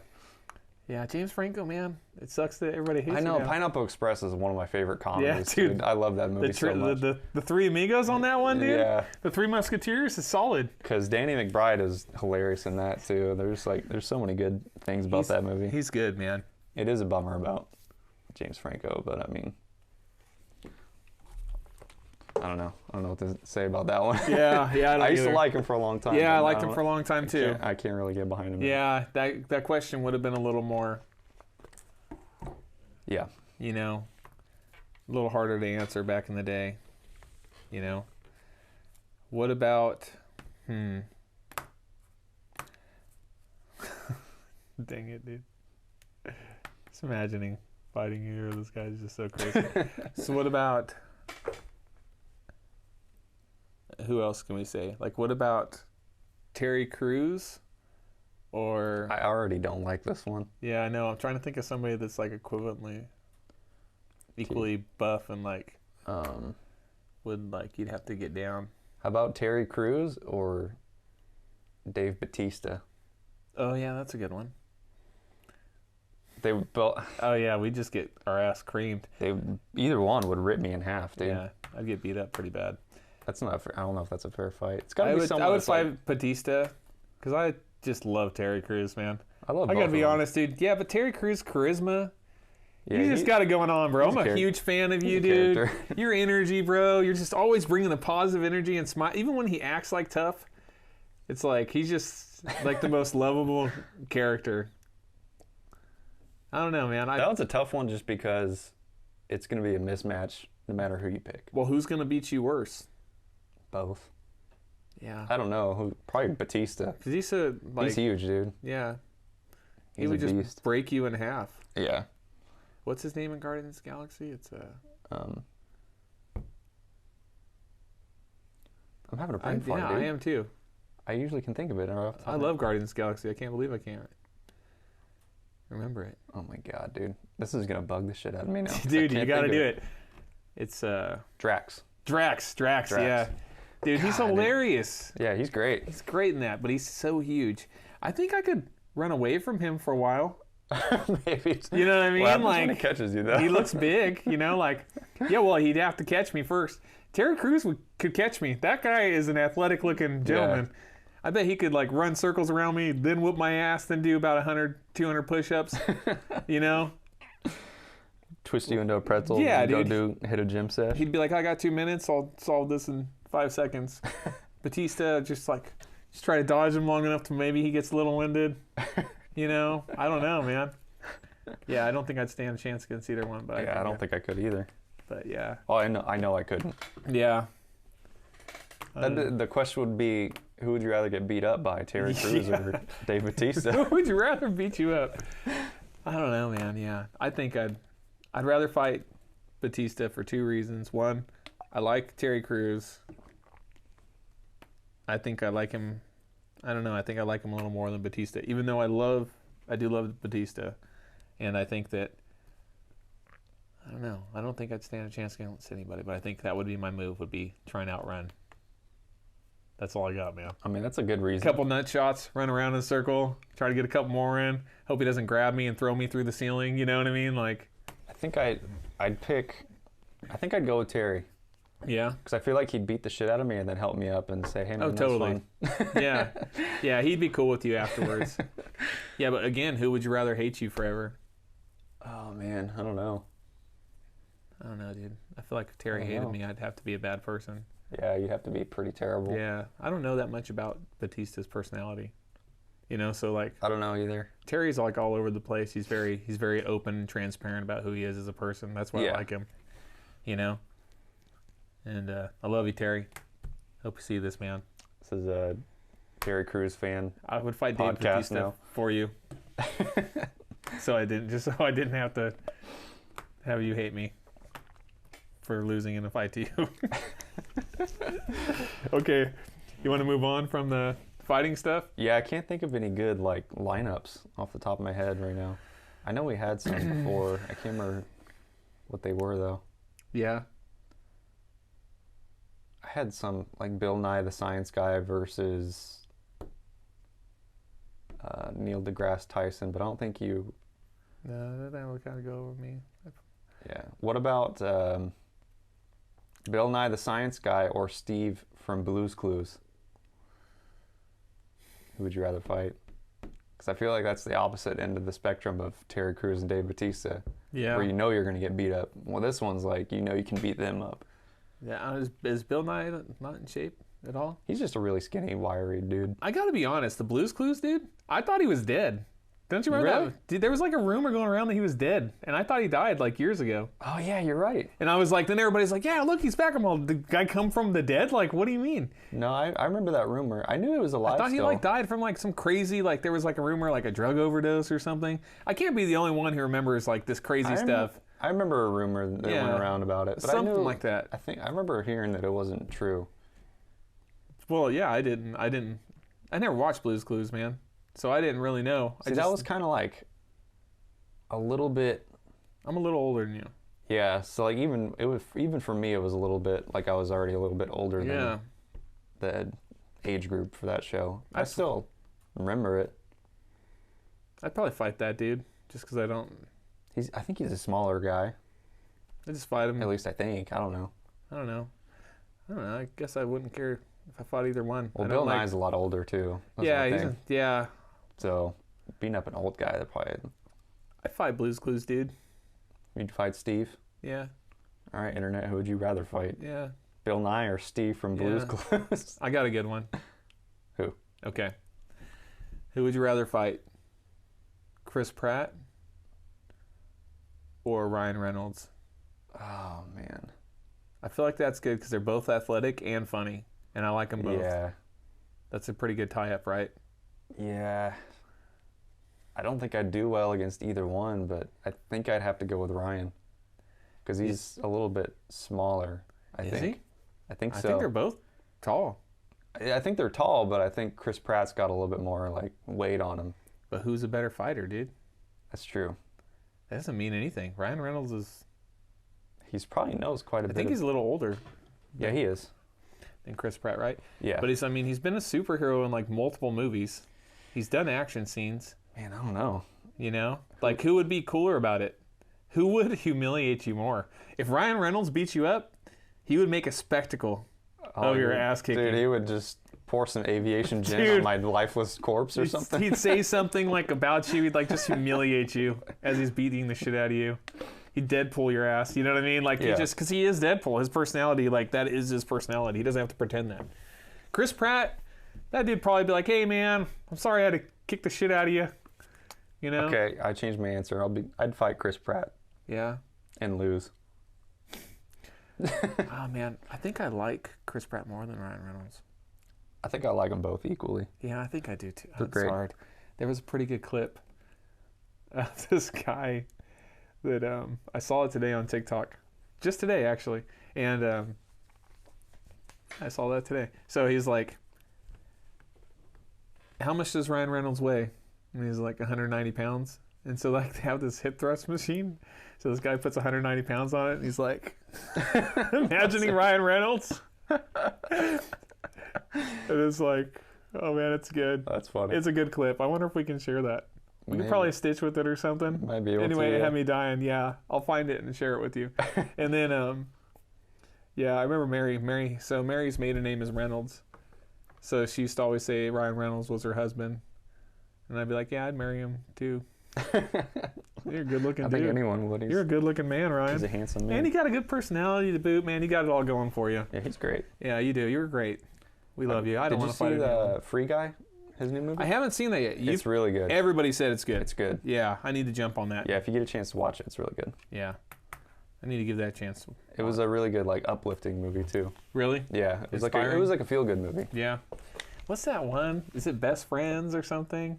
Yeah, James Franco, man. It sucks that everybody hates I know. him now. Pineapple Express is one of my favorite comedies. dude. I love that movie so much. The Three Amigos on that one, dude. Yeah. The Three Musketeers is solid. Because Danny McBride is hilarious in that too. There's so many good things about that movie. He's good, man. It is a bummer about James Franco, but I mean, I don't know. I don't know what to say about that one. Yeah, I don't I used to either. like him for a long time. Yeah, I but liked now him for a long time too. I can't really get behind him. Yeah, that question would have been a little more, Yeah. you know, a little harder to answer back in the day. You know. What about Dang it, dude. Just imagining fighting you. This guy's just so crazy. So what about who else can we say? Like what about Terry Crews or I already don't like this one. yeah, I know. I'm trying to think of somebody that's like equally buff and like would like you'd have to get down. How about Terry Crews or Dave Bautista? Oh yeah, that's a good one. They both. Oh yeah, we just get our ass creamed. Either one would rip me in half, dude. Yeah, I'd get beat up pretty bad. That's not. I don't know if that's a fair fight. It's got to be I someone. would that's like, fight Batista because I just love Terry Crews, man. I love. I both gotta of be them. honest, dude. Yeah, but Terry Crews' charisma, Yeah, you just got it going on, bro. I'm a a huge fan of you, a dude. character. Your energy, bro. You're just always bringing a positive energy and smile. Even when he acts like tough, it's like he's just like the most lovable character. I don't know, man. That one's a tough one just because it's going to be a mismatch no matter who you pick. Well, who's gonna beat you worse? Both. Yeah, I don't know who. Probably Batista. Batista, like, He's huge, dude. yeah, he He's would a just beast. break you in half. Yeah. What's his name in Guardians of the Galaxy? It's I'm having a brain fart, yeah, dude. I am too. I usually can think of it. I love Guardians of the Galaxy. I can't believe I can't remember it. Oh my god, dude. This is gonna bug the shit out of me now. Dude, you gotta do it. It's Drax. Drax, yeah. Dude, he's God, hilarious. Yeah, he's great. He's great in that, but he's so huge. I think I could run away from him for a while. Maybe. You know what I mean? What happens Like, when he catches you, though? he looks big, you know, like, yeah, well, he'd have to catch me first. Terry Crews could catch me. That guy is an athletic looking gentleman. Yeah. I bet he could like run circles around me, then whoop my ass, then do about 100, 200 push-ups, you know? Twist you into a pretzel, yeah, and hit a gym set. He'd be like, I got 2 minutes, I'll solve this in 5 seconds. Batista just try to dodge him long enough to maybe he gets a little winded. You know? I don't know, man. Yeah, I don't think I'd stand a chance against either one. But I don't think I could either. But yeah. Oh, I know I couldn't. Yeah. The question would be, who would you rather get beat up by, Terry Crews or Dave Batista? Who would you rather beat you up? I don't know, man. Yeah, I think I'd rather fight Batista for 2 reasons. One, I like Terry Crews. I think I like him. I don't know. I think I like him a little more than Batista, even though I do love Batista, and I think that. I don't know. I don't think I'd stand a chance against anybody, but I think that would be my move. Would be try and outrun. That's all I got, man. I mean, that's a good reason. Couple nut shots, run around in a circle, try to get a couple more in. Hope he doesn't grab me and throw me through the ceiling. You know what I mean? Like, I think I'd go with Terry. Yeah. Because I feel like he'd beat the shit out of me and then help me up and say, "Hey, man, totally. That's fun." Yeah, he'd be cool with you afterwards. Yeah, but again, who would you rather hate you forever? Oh man, I don't know. I don't know, dude. I feel like if Terry hated me, I'd have to be a bad person. Yeah, you'd have to be pretty terrible. Yeah, I don't know that much about Batista's personality. You know, so like I don't know either. Terry's like all over the place. He's very open and transparent about who he is as a person. That's why I like him. You know. And I love you, Terry. Hope you see this, man. This is a Terry Crews fan. I would fight Dave Batista for you. so I didn't have to have you hate me for losing in a fight to you. Okay, you want to move on from the fighting stuff? Yeah, I can't think of any good like lineups off the top of my head right now. I know we had some before. I can't remember what they were though. Yeah. I had some like Bill Nye the Science Guy versus Neil deGrasse Tyson, but I don't think you. No, that would kind of go over me. Yeah. What about Bill Nye the Science Guy or Steve from Blue's Clues? Who would you rather fight? Because I feel like that's the opposite end of the spectrum of Terry Crews and Dave Batista. Yeah. Where you know you're going to get beat up. Well, this one's like, you know you can beat them up. Yeah. Is Bill Nye not in shape at all? He's just a really skinny, wiry dude. I got to be honest. The Blue's Clues, dude, I thought he was dead. Don't you remember that? Dude, there was like a rumor going around that he was dead, and I thought he died like years ago. Oh yeah, you're right. And I was like, then everybody's like, yeah, look, he's back. I'm all, the guy come from the dead? Like, what do you mean? No, I remember that rumor. I knew it was alive. I thought he still. like died from like some crazy, like there was like a rumor like a drug overdose or something. I can't be the only one who remembers like this crazy stuff. I remember a rumor that went around about it, but something I knew, like that. I remember hearing that it wasn't true. Well, yeah, I didn't. I never watched Blue's Clues, man, so I didn't really know. See, that was kind of like a little bit. I'm a little older than you. Yeah, so like even for me, it was a little bit like I was already a little bit older than the age group for that show. I still remember it. I'd probably fight that dude just because I don't. I think he's a smaller guy. I just fight him. At least I think. I don't know. I guess I wouldn't care if I fought either one. Well, Bill Nye's a lot older too. Yeah. So beating up an old guy, that probably. I'd fight Blue's Clues, dude. You'd fight Steve? Yeah. All right, internet, who would you rather fight? Yeah. Bill Nye or Steve from Blue's Clues? I got a good one. Who? Okay. Who would you rather fight? Chris Pratt or Ryan Reynolds? Oh, man. I feel like that's good because they're both athletic and funny, and I like them both. Yeah. That's a pretty good tie-up, right? Yeah. I don't think I'd do well against either one, but I think I'd have to go with Ryan because he's a little bit smaller. I Is think. he? I think I so. think they're both tall. I think they're tall, but I think Chris Pratt's got a little bit more like weight on him. But who's a better fighter, dude? That's true. That doesn't mean anything. Ryan Reynolds is. He's probably knows quite a I bit. think he's a little older Yeah, he is. than Chris Pratt, right? Yeah. But he's. I mean, he's been a superhero in like multiple movies. He's done action scenes. Man, I don't know. You know, like who would be cooler about it? Who would humiliate you more? If Ryan Reynolds beat you up, he would make a spectacle of your dude. ass kicking. Dude, he would just pour some aviation gin Dude. on my lifeless corpse or something. He'd say something like about you. He'd like just humiliate you as he's beating the shit out of you. He'd Deadpool your ass. You know what I mean? Like he Yeah. just because he is Deadpool. His personality, like that is his personality. He doesn't have to pretend that. Chris Pratt, that dude probably be like, "Hey man, I'm sorry I had to kick the shit out of you." You know? Okay, I changed my answer. I'd fight Chris Pratt Yeah. and lose. Oh man, I think I like Chris Pratt more than Ryan Reynolds. I think I like them both equally. Yeah, I think I do too. They're It's great. hard. There was a pretty good clip of this guy that I saw it today on TikTok, just today actually, and I saw that today. So he's like, "How much does Ryan Reynolds weigh?" And he's like 190 pounds. And so like they have this hip thrust machine. So this guy puts 190 pounds on it, and he's like, imagining Ryan Reynolds. And it's like, oh man, it's good. That's funny. It's a good clip. I wonder if we can share that. We Maybe. could probably stitch with it or something. Might be able Anyway, to. it Yeah. had me dying. Yeah, I'll find it and share it with you. And then, yeah, I remember Mary. So Mary's maiden name is Reynolds. So she used to always say Ryan Reynolds was her husband. And I'd be like, yeah, I'd marry him too. You're a good looking I dude. think anyone would. You're a good looking man, Ryan. He's a handsome man. And you got a good personality to boot, man. You got it all going for you. Yeah, he's great. Yeah, you do. You're great. We love you. I don't Did you want to fight see anyone. the Free Guy? His new movie? I haven't seen that yet. It's really good. Everybody said it's good. It's good. Yeah, I need to jump on that. Yeah, if you get a chance to watch it, it's really good. Yeah. I need to give that a chance. It was a really good, like, uplifting movie too. Really? Yeah, it was like Inspiring? it was like a feel good movie. Yeah. What's that one? Is it Best Friends or something?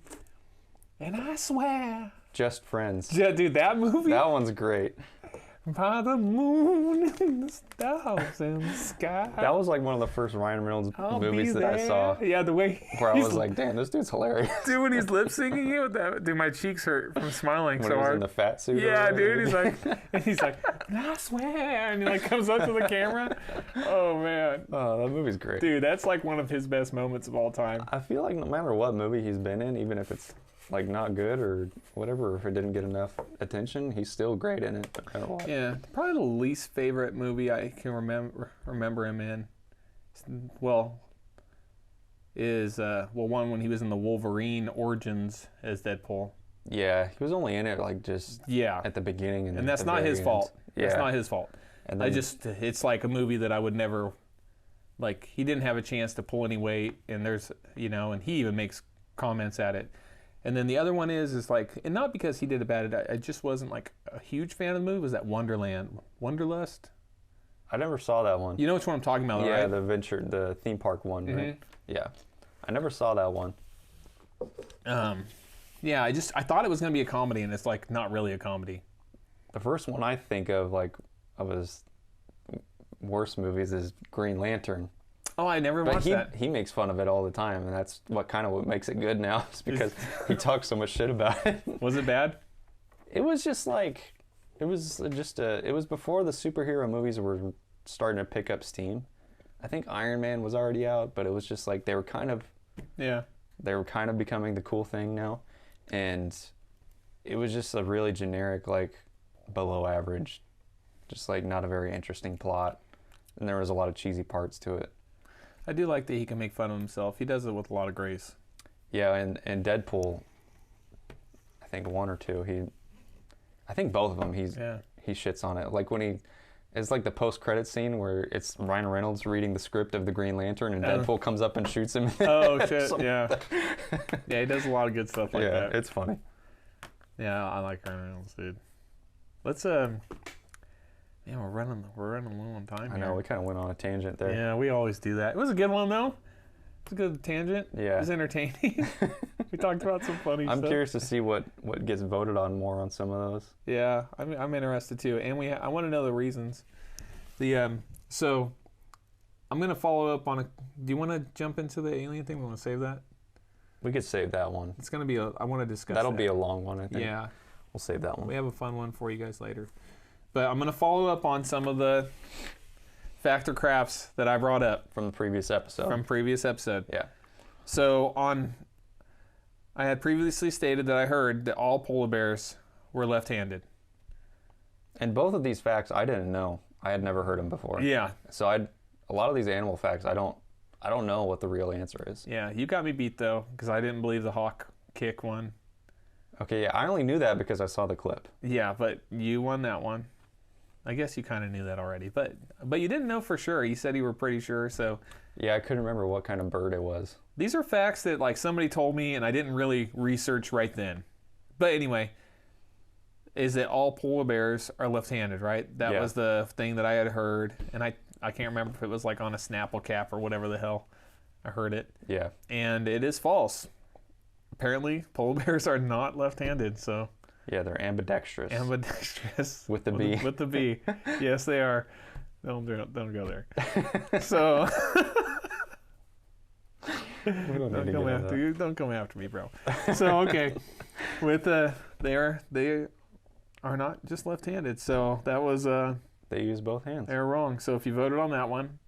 And I swear. Just Friends. Yeah, dude, that movie? That one's great. By the moon and the stars in the sky. That was like one of the first Ryan Reynolds I'll be movies that I there. saw, Yeah, the way where I he's- was like, "Damn, this dude's hilarious." dude, when he's lip syncing it with that, dude, my cheeks hurt from smiling When so he was hard. in the fat suit. or Yeah, whatever. dude, he's like, and I swear, and he like comes up to the camera. Oh man, Oh, that movie's great. dude, that's like one of his best moments of all time. I feel like no matter what movie he's been in, even if it's like not good or whatever, or if it didn't get enough attention, he's still great in it. No matter what. Yeah, probably the least favorite movie I can remember him in. Well, is one when he was in the Wolverine Origins as Deadpool. Yeah, he was only in it like just Yeah, at the beginning, and and that's at the not very his end. fault. Yeah, That's not his fault. And I then, just, it's like a movie that I would never, like, he didn't have a chance to pull any weight, and there's, and he even makes comments at it. And then the other one is like, and not because he did a bad, I just wasn't like a huge fan of the movie, was that Wanderlust? I never saw that one. You know which one I'm talking about, Yeah, right? the theme park one, Mm-hmm. right? Yeah, I never saw that one. Yeah, I thought it was going to be a comedy, and it's like not really a comedy. The first one I think of like of his worst movies is Green Lantern. Oh, I never But watched that. he makes fun of it all the time, and that's what makes it good now. Is because he talks so much shit about it. Was it bad? It was just like, it was before the superhero movies were starting to pick up steam. I think Iron Man was already out, but it was just like they were kind of Yeah. becoming the cool thing now, and it was just a really generic, like below average, just like not a very interesting plot, and there was a lot of cheesy parts to it. I do like that he can make fun of himself. He does it with a lot of grace. Yeah, and Deadpool, I think one or two, I think both of them, Yeah. he shits on it. Like when it's like the post-credit scene where it's Ryan Reynolds reading the script of the Green Lantern, and Oh. Deadpool comes up and shoots him. Oh, shit, Something yeah. like Yeah, he does a lot of good stuff like yeah, that. it's funny. Yeah, I like Ryan Reynolds, dude. Let's man, we're running low on time I here. know, we kind of went on a tangent there. Yeah, we always do that. It was a good one though. It was a good tangent. Yeah. It was entertaining. We talked about some funny I'm stuff. curious to see what gets voted on more on some of those. Yeah, I'm interested too, and I want to know the reasons. So I'm gonna follow up on a. Do you want to jump into the alien thing? We want to save that. We could save that one. It's gonna be I want to discuss. That'll that. be a long one, I think. Yeah, We'll save that one. we have a fun one for you guys later. But I'm gonna follow up on some of the factor craps that I brought up From the previous episode. from previous episode. Yeah. So I had previously stated that I heard that all polar bears were left-handed. And both of these facts I didn't know. I had never heard them before. Yeah, So a lot of these animal facts I don't know what the real answer is. yeah. You got me beat though, because I didn't believe the hawk kick one. Okay, yeah, I only knew that because I saw the clip. Yeah, but you won that one. I guess you kind of knew that already, but you didn't know for sure. You said you were pretty sure. So Yeah, I couldn't remember what kind of bird it was. these are facts that like somebody told me, and I didn't really research right then. But anyway, is that all polar bears are left-handed, right? That Yeah. was the thing that I had heard, and I can't remember if it was like on a Snapple cap or whatever the hell I heard it. Yeah. And it is false. Apparently, polar bears are not left-handed, so Yeah, they're ambidextrous. ambidextrous With the B. With the B, yes, they are. Don't go there. So don't come after me, bro. So okay, with they are not just left-handed. So that was They use both hands. they're wrong. So if you voted on that one,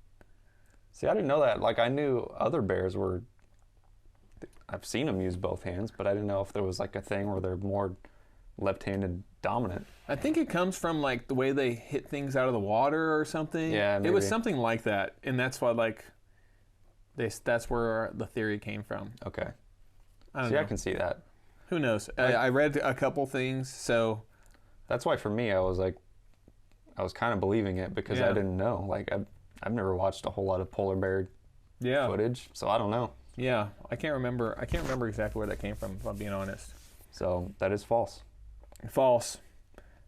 See, I didn't know that. Like, I knew other bears were... I've seen them use both hands, but I didn't know if there was, like, a thing where they're more left-handed dominant. I think it comes from like the way they hit things out of the water or something. Yeah, it was maybe. something like that, and that's why like that's where the theory came from. Okay. I don't See, know. I can see that. Who knows? I read a couple things, so That's why, for me, I was kind of believing it because Yeah. I didn't know. Like, I've never watched a whole lot of polar bear yeah, footage, so I don't know. yeah. I can't remember exactly where that came from. If I'm being honest. So that is false. False.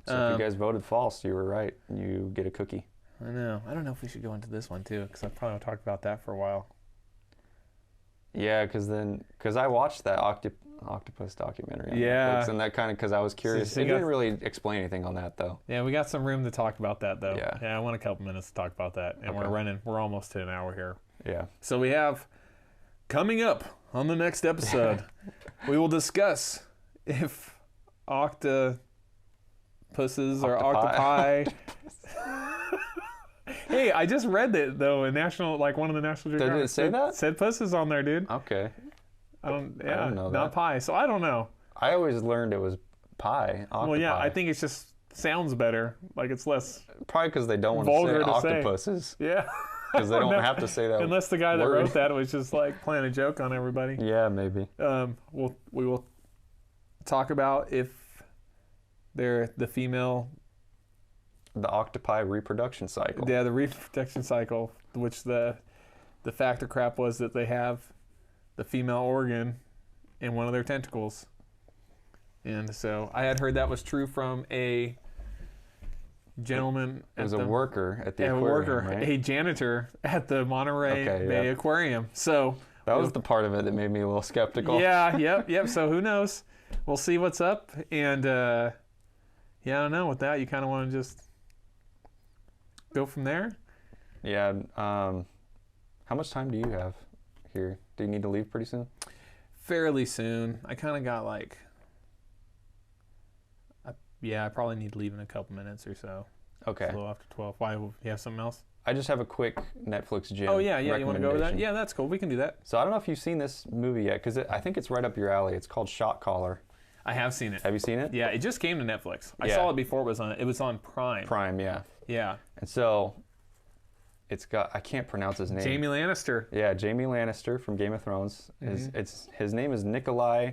So if you guys voted false, you were right. You get a cookie. I know. I don't know if we should go into this one too, because I probably talked about that for a while. Yeah, because I watched that octopus documentary on Yeah. Netflix, and that kind of, because I was curious. So It you didn't got- really explain anything on that, though. Yeah, we got some room to talk about that though. Yeah. I want a couple minutes to talk about that, and Okay. we're almost to an hour here. Yeah. So we have coming up on the next episode, we will discuss if octopuses or Octopi. octopi. Hey, I just read that though in one of the National Did Geographic it say that? said puss is on there, dude. Okay. I don't know not that. pie. So I don't know. I always learned it was pie. Octopi. Well, yeah, I think it's just sounds better. Like it's less Probably because they don't want to vulgar say to say. octopuses. yeah. Because they don't No. have to say that. Unless the guy that word. wrote that was just like playing a joke on everybody. Yeah, maybe. We will talk about if they're the female, The octopi reproduction cycle. yeah, the reproduction cycle, which the factor crap was that they have the female organ in one of their tentacles, and so I had heard that was true from a gentleman. It was at a the, worker at the a aquarium, worker, right? a janitor at the Monterey Okay, Bay yeah. Aquarium. So That was the part of it that made me a little skeptical. yeah, yep. So who knows? We'll see what's up. And yeah, I don't know. With that, you kind of want to just go from there. Yeah. How much time do you have here? Do you need to leave pretty soon? Fairly soon. I kind of got like, I probably need to leave in a couple minutes or so. Okay. It's a little after 12. Why? You have something else? I just have a quick Netflix gym. Oh yeah. You want to go over that? recommendation. Yeah, that's cool. We can do that. So I don't know if you've seen this movie yet, because I think it's right up your alley. It's called Shot Caller. I have seen it. Have you seen it? Yeah, it just came to Netflix. I Yeah. saw it before it was on Prime. Prime, yeah. Yeah. And so it's got, I can't pronounce his name. Jamie Lannister. Yeah, Jamie Lannister from Game of Thrones. His name is Nikolai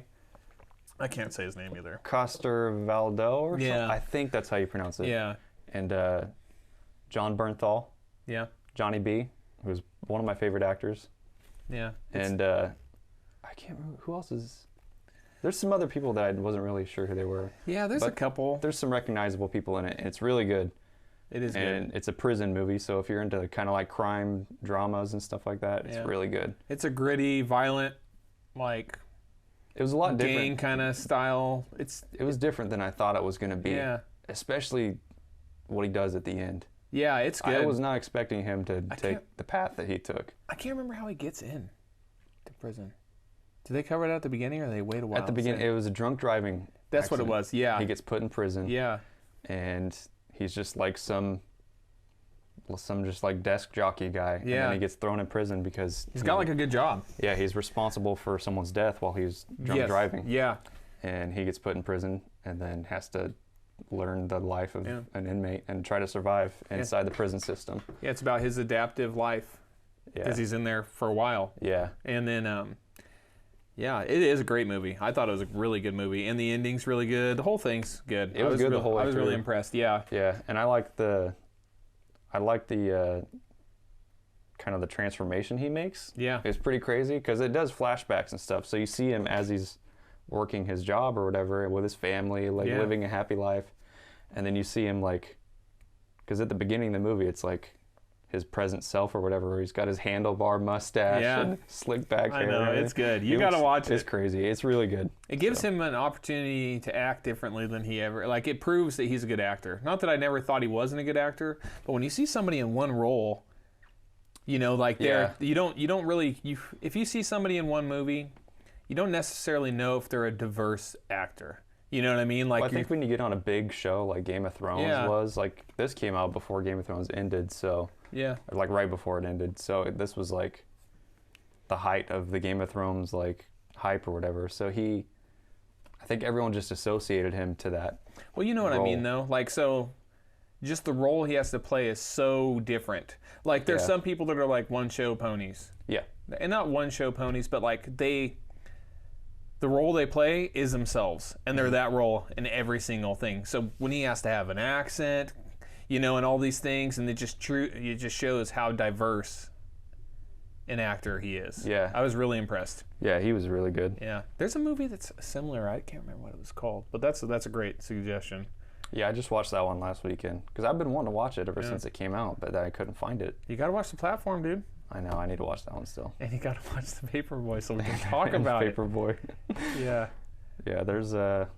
I can't say his name either. Coster-Waldau or Yeah. something. I think that's how you pronounce it. Yeah. And John Bernthal, Yeah. Johnny B, who's one of my favorite actors. Yeah. And I can't remember who else is. There's some other people that I wasn't really sure who they were. Yeah, there's a But couple. There's some recognizable people in it, and it's really good. It is And good. it's a prison movie, so if you're into kind of like crime dramas and stuff like that, it's Yeah. really good. It's a gritty, violent, like It was a lot different. gang kind of style. It was different than I thought it was going to be. Yeah. Especially what he does at the end. Yeah, it's good. I was not expecting him to take the path that he took. I can't remember how he gets in to prison. Did they cover it at the beginning, or they wait a while? At the beginning, it was a drunk driving. That's accident. what it was. Yeah. He gets put in prison. Yeah. And he's just like some just like desk jockey guy. And then he gets thrown in prison because he's got like a good job. Yeah, he's responsible for someone's death while he's drunk driving. Yeah. And he gets put in prison and then has to learn the life of an inmate and try to survive inside the prison system. Yeah, it's about his adaptive life because he's in there for a while. Yeah. And then, yeah, it is a great movie. I thought it was a really good movie, and the ending's really good. The whole thing's good. It was good the whole way I was really through. impressed. Yeah. Yeah, and I like the kind of the transformation he makes. Yeah. It's pretty crazy because it does flashbacks and stuff. So you see him as he's working his job or whatever with his family, like living a happy life. And then you see him like, because at the beginning of the movie, it's like his present self or whatever, where he's got his handlebar mustache and slick back hair. I know, it's good. You got to watch it. It's crazy. It's really good. It gives him an opportunity to act differently than he ever, like it proves that he's a good actor. Not that I never thought he wasn't a good actor, but when you see somebody in one role, you know, like you don't really, if you see somebody in one movie, you don't necessarily know if they're a diverse actor. You know what I mean? Like, well, I think when you get on a big show like Game of Thrones was, like, this came out before Game of Thrones ended, so like right before it ended. So this was like the height of the Game of Thrones like hype or whatever. So I think everyone just associated him to that. Well, you know what I mean though. Like, so just the role he has to play is so different. Like, there's some people that are like one show ponies. Yeah. And not one show ponies, but like the role they play is themselves, and they're that role in every single thing. So when he has to have an accent, you know, and all these things, and it just shows how diverse an actor he is. Yeah. I was really impressed. Yeah, he was really good. Yeah. There's a movie that's similar. I can't remember what it was called, but that's a great suggestion. Yeah, I just watched that one last weekend because I've been wanting to watch it ever since it came out, but I couldn't find it. You got to watch The Platform, dude. I know. I need to watch that one still. And you got to watch The Paperboy so we can talk about it. Paperboy. Yeah. Yeah, there's a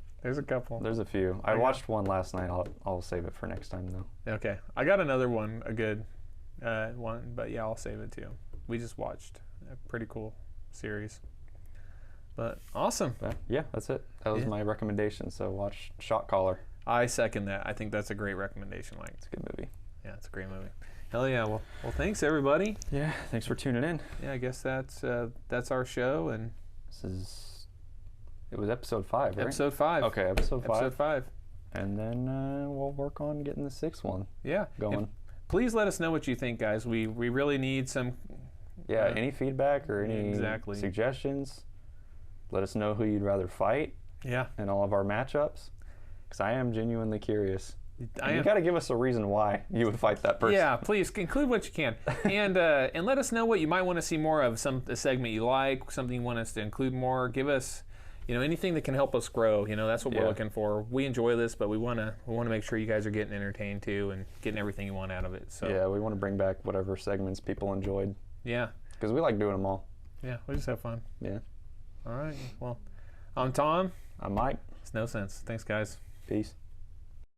couple. There's a few. I watched one last night. I'll save it for next time though. Okay. I got another one, a good one, but yeah, I'll save it too. We just watched a pretty cool series. But awesome. Yeah, that's it. That was my recommendation. So watch Shot Caller. I second that. I think that's a great recommendation, Mike. It's a good movie. Yeah, it's a great movie. Hell yeah. Well, thanks everybody. Yeah, thanks for tuning in. Yeah, I guess that's our show, and it was episode 5, right? Episode 5. Okay, episode 5. Episode 5. And then we'll work on getting the 6th one. Going. And please let us know what you think, guys. We really need some. Yeah, any feedback or any suggestions. Let us know who you'd rather fight. Yeah. In all of our matchups. Because I am genuinely curious. You got to give us a reason why you would fight that person. Yeah, please include what you can, and let us know what you might want to see more of. A segment you like, something you want us to include more. Give us, anything that can help us grow. That's what we're looking for. We enjoy this, but we want to make sure you guys are getting entertained too and getting everything you want out of it. So yeah, we want to bring back whatever segments people enjoyed. Yeah, because we like doing them all. Yeah, we just have fun. Yeah. All right. Well, I'm Tom. I'm Mike. It's No Sense. Thanks, guys. Peace.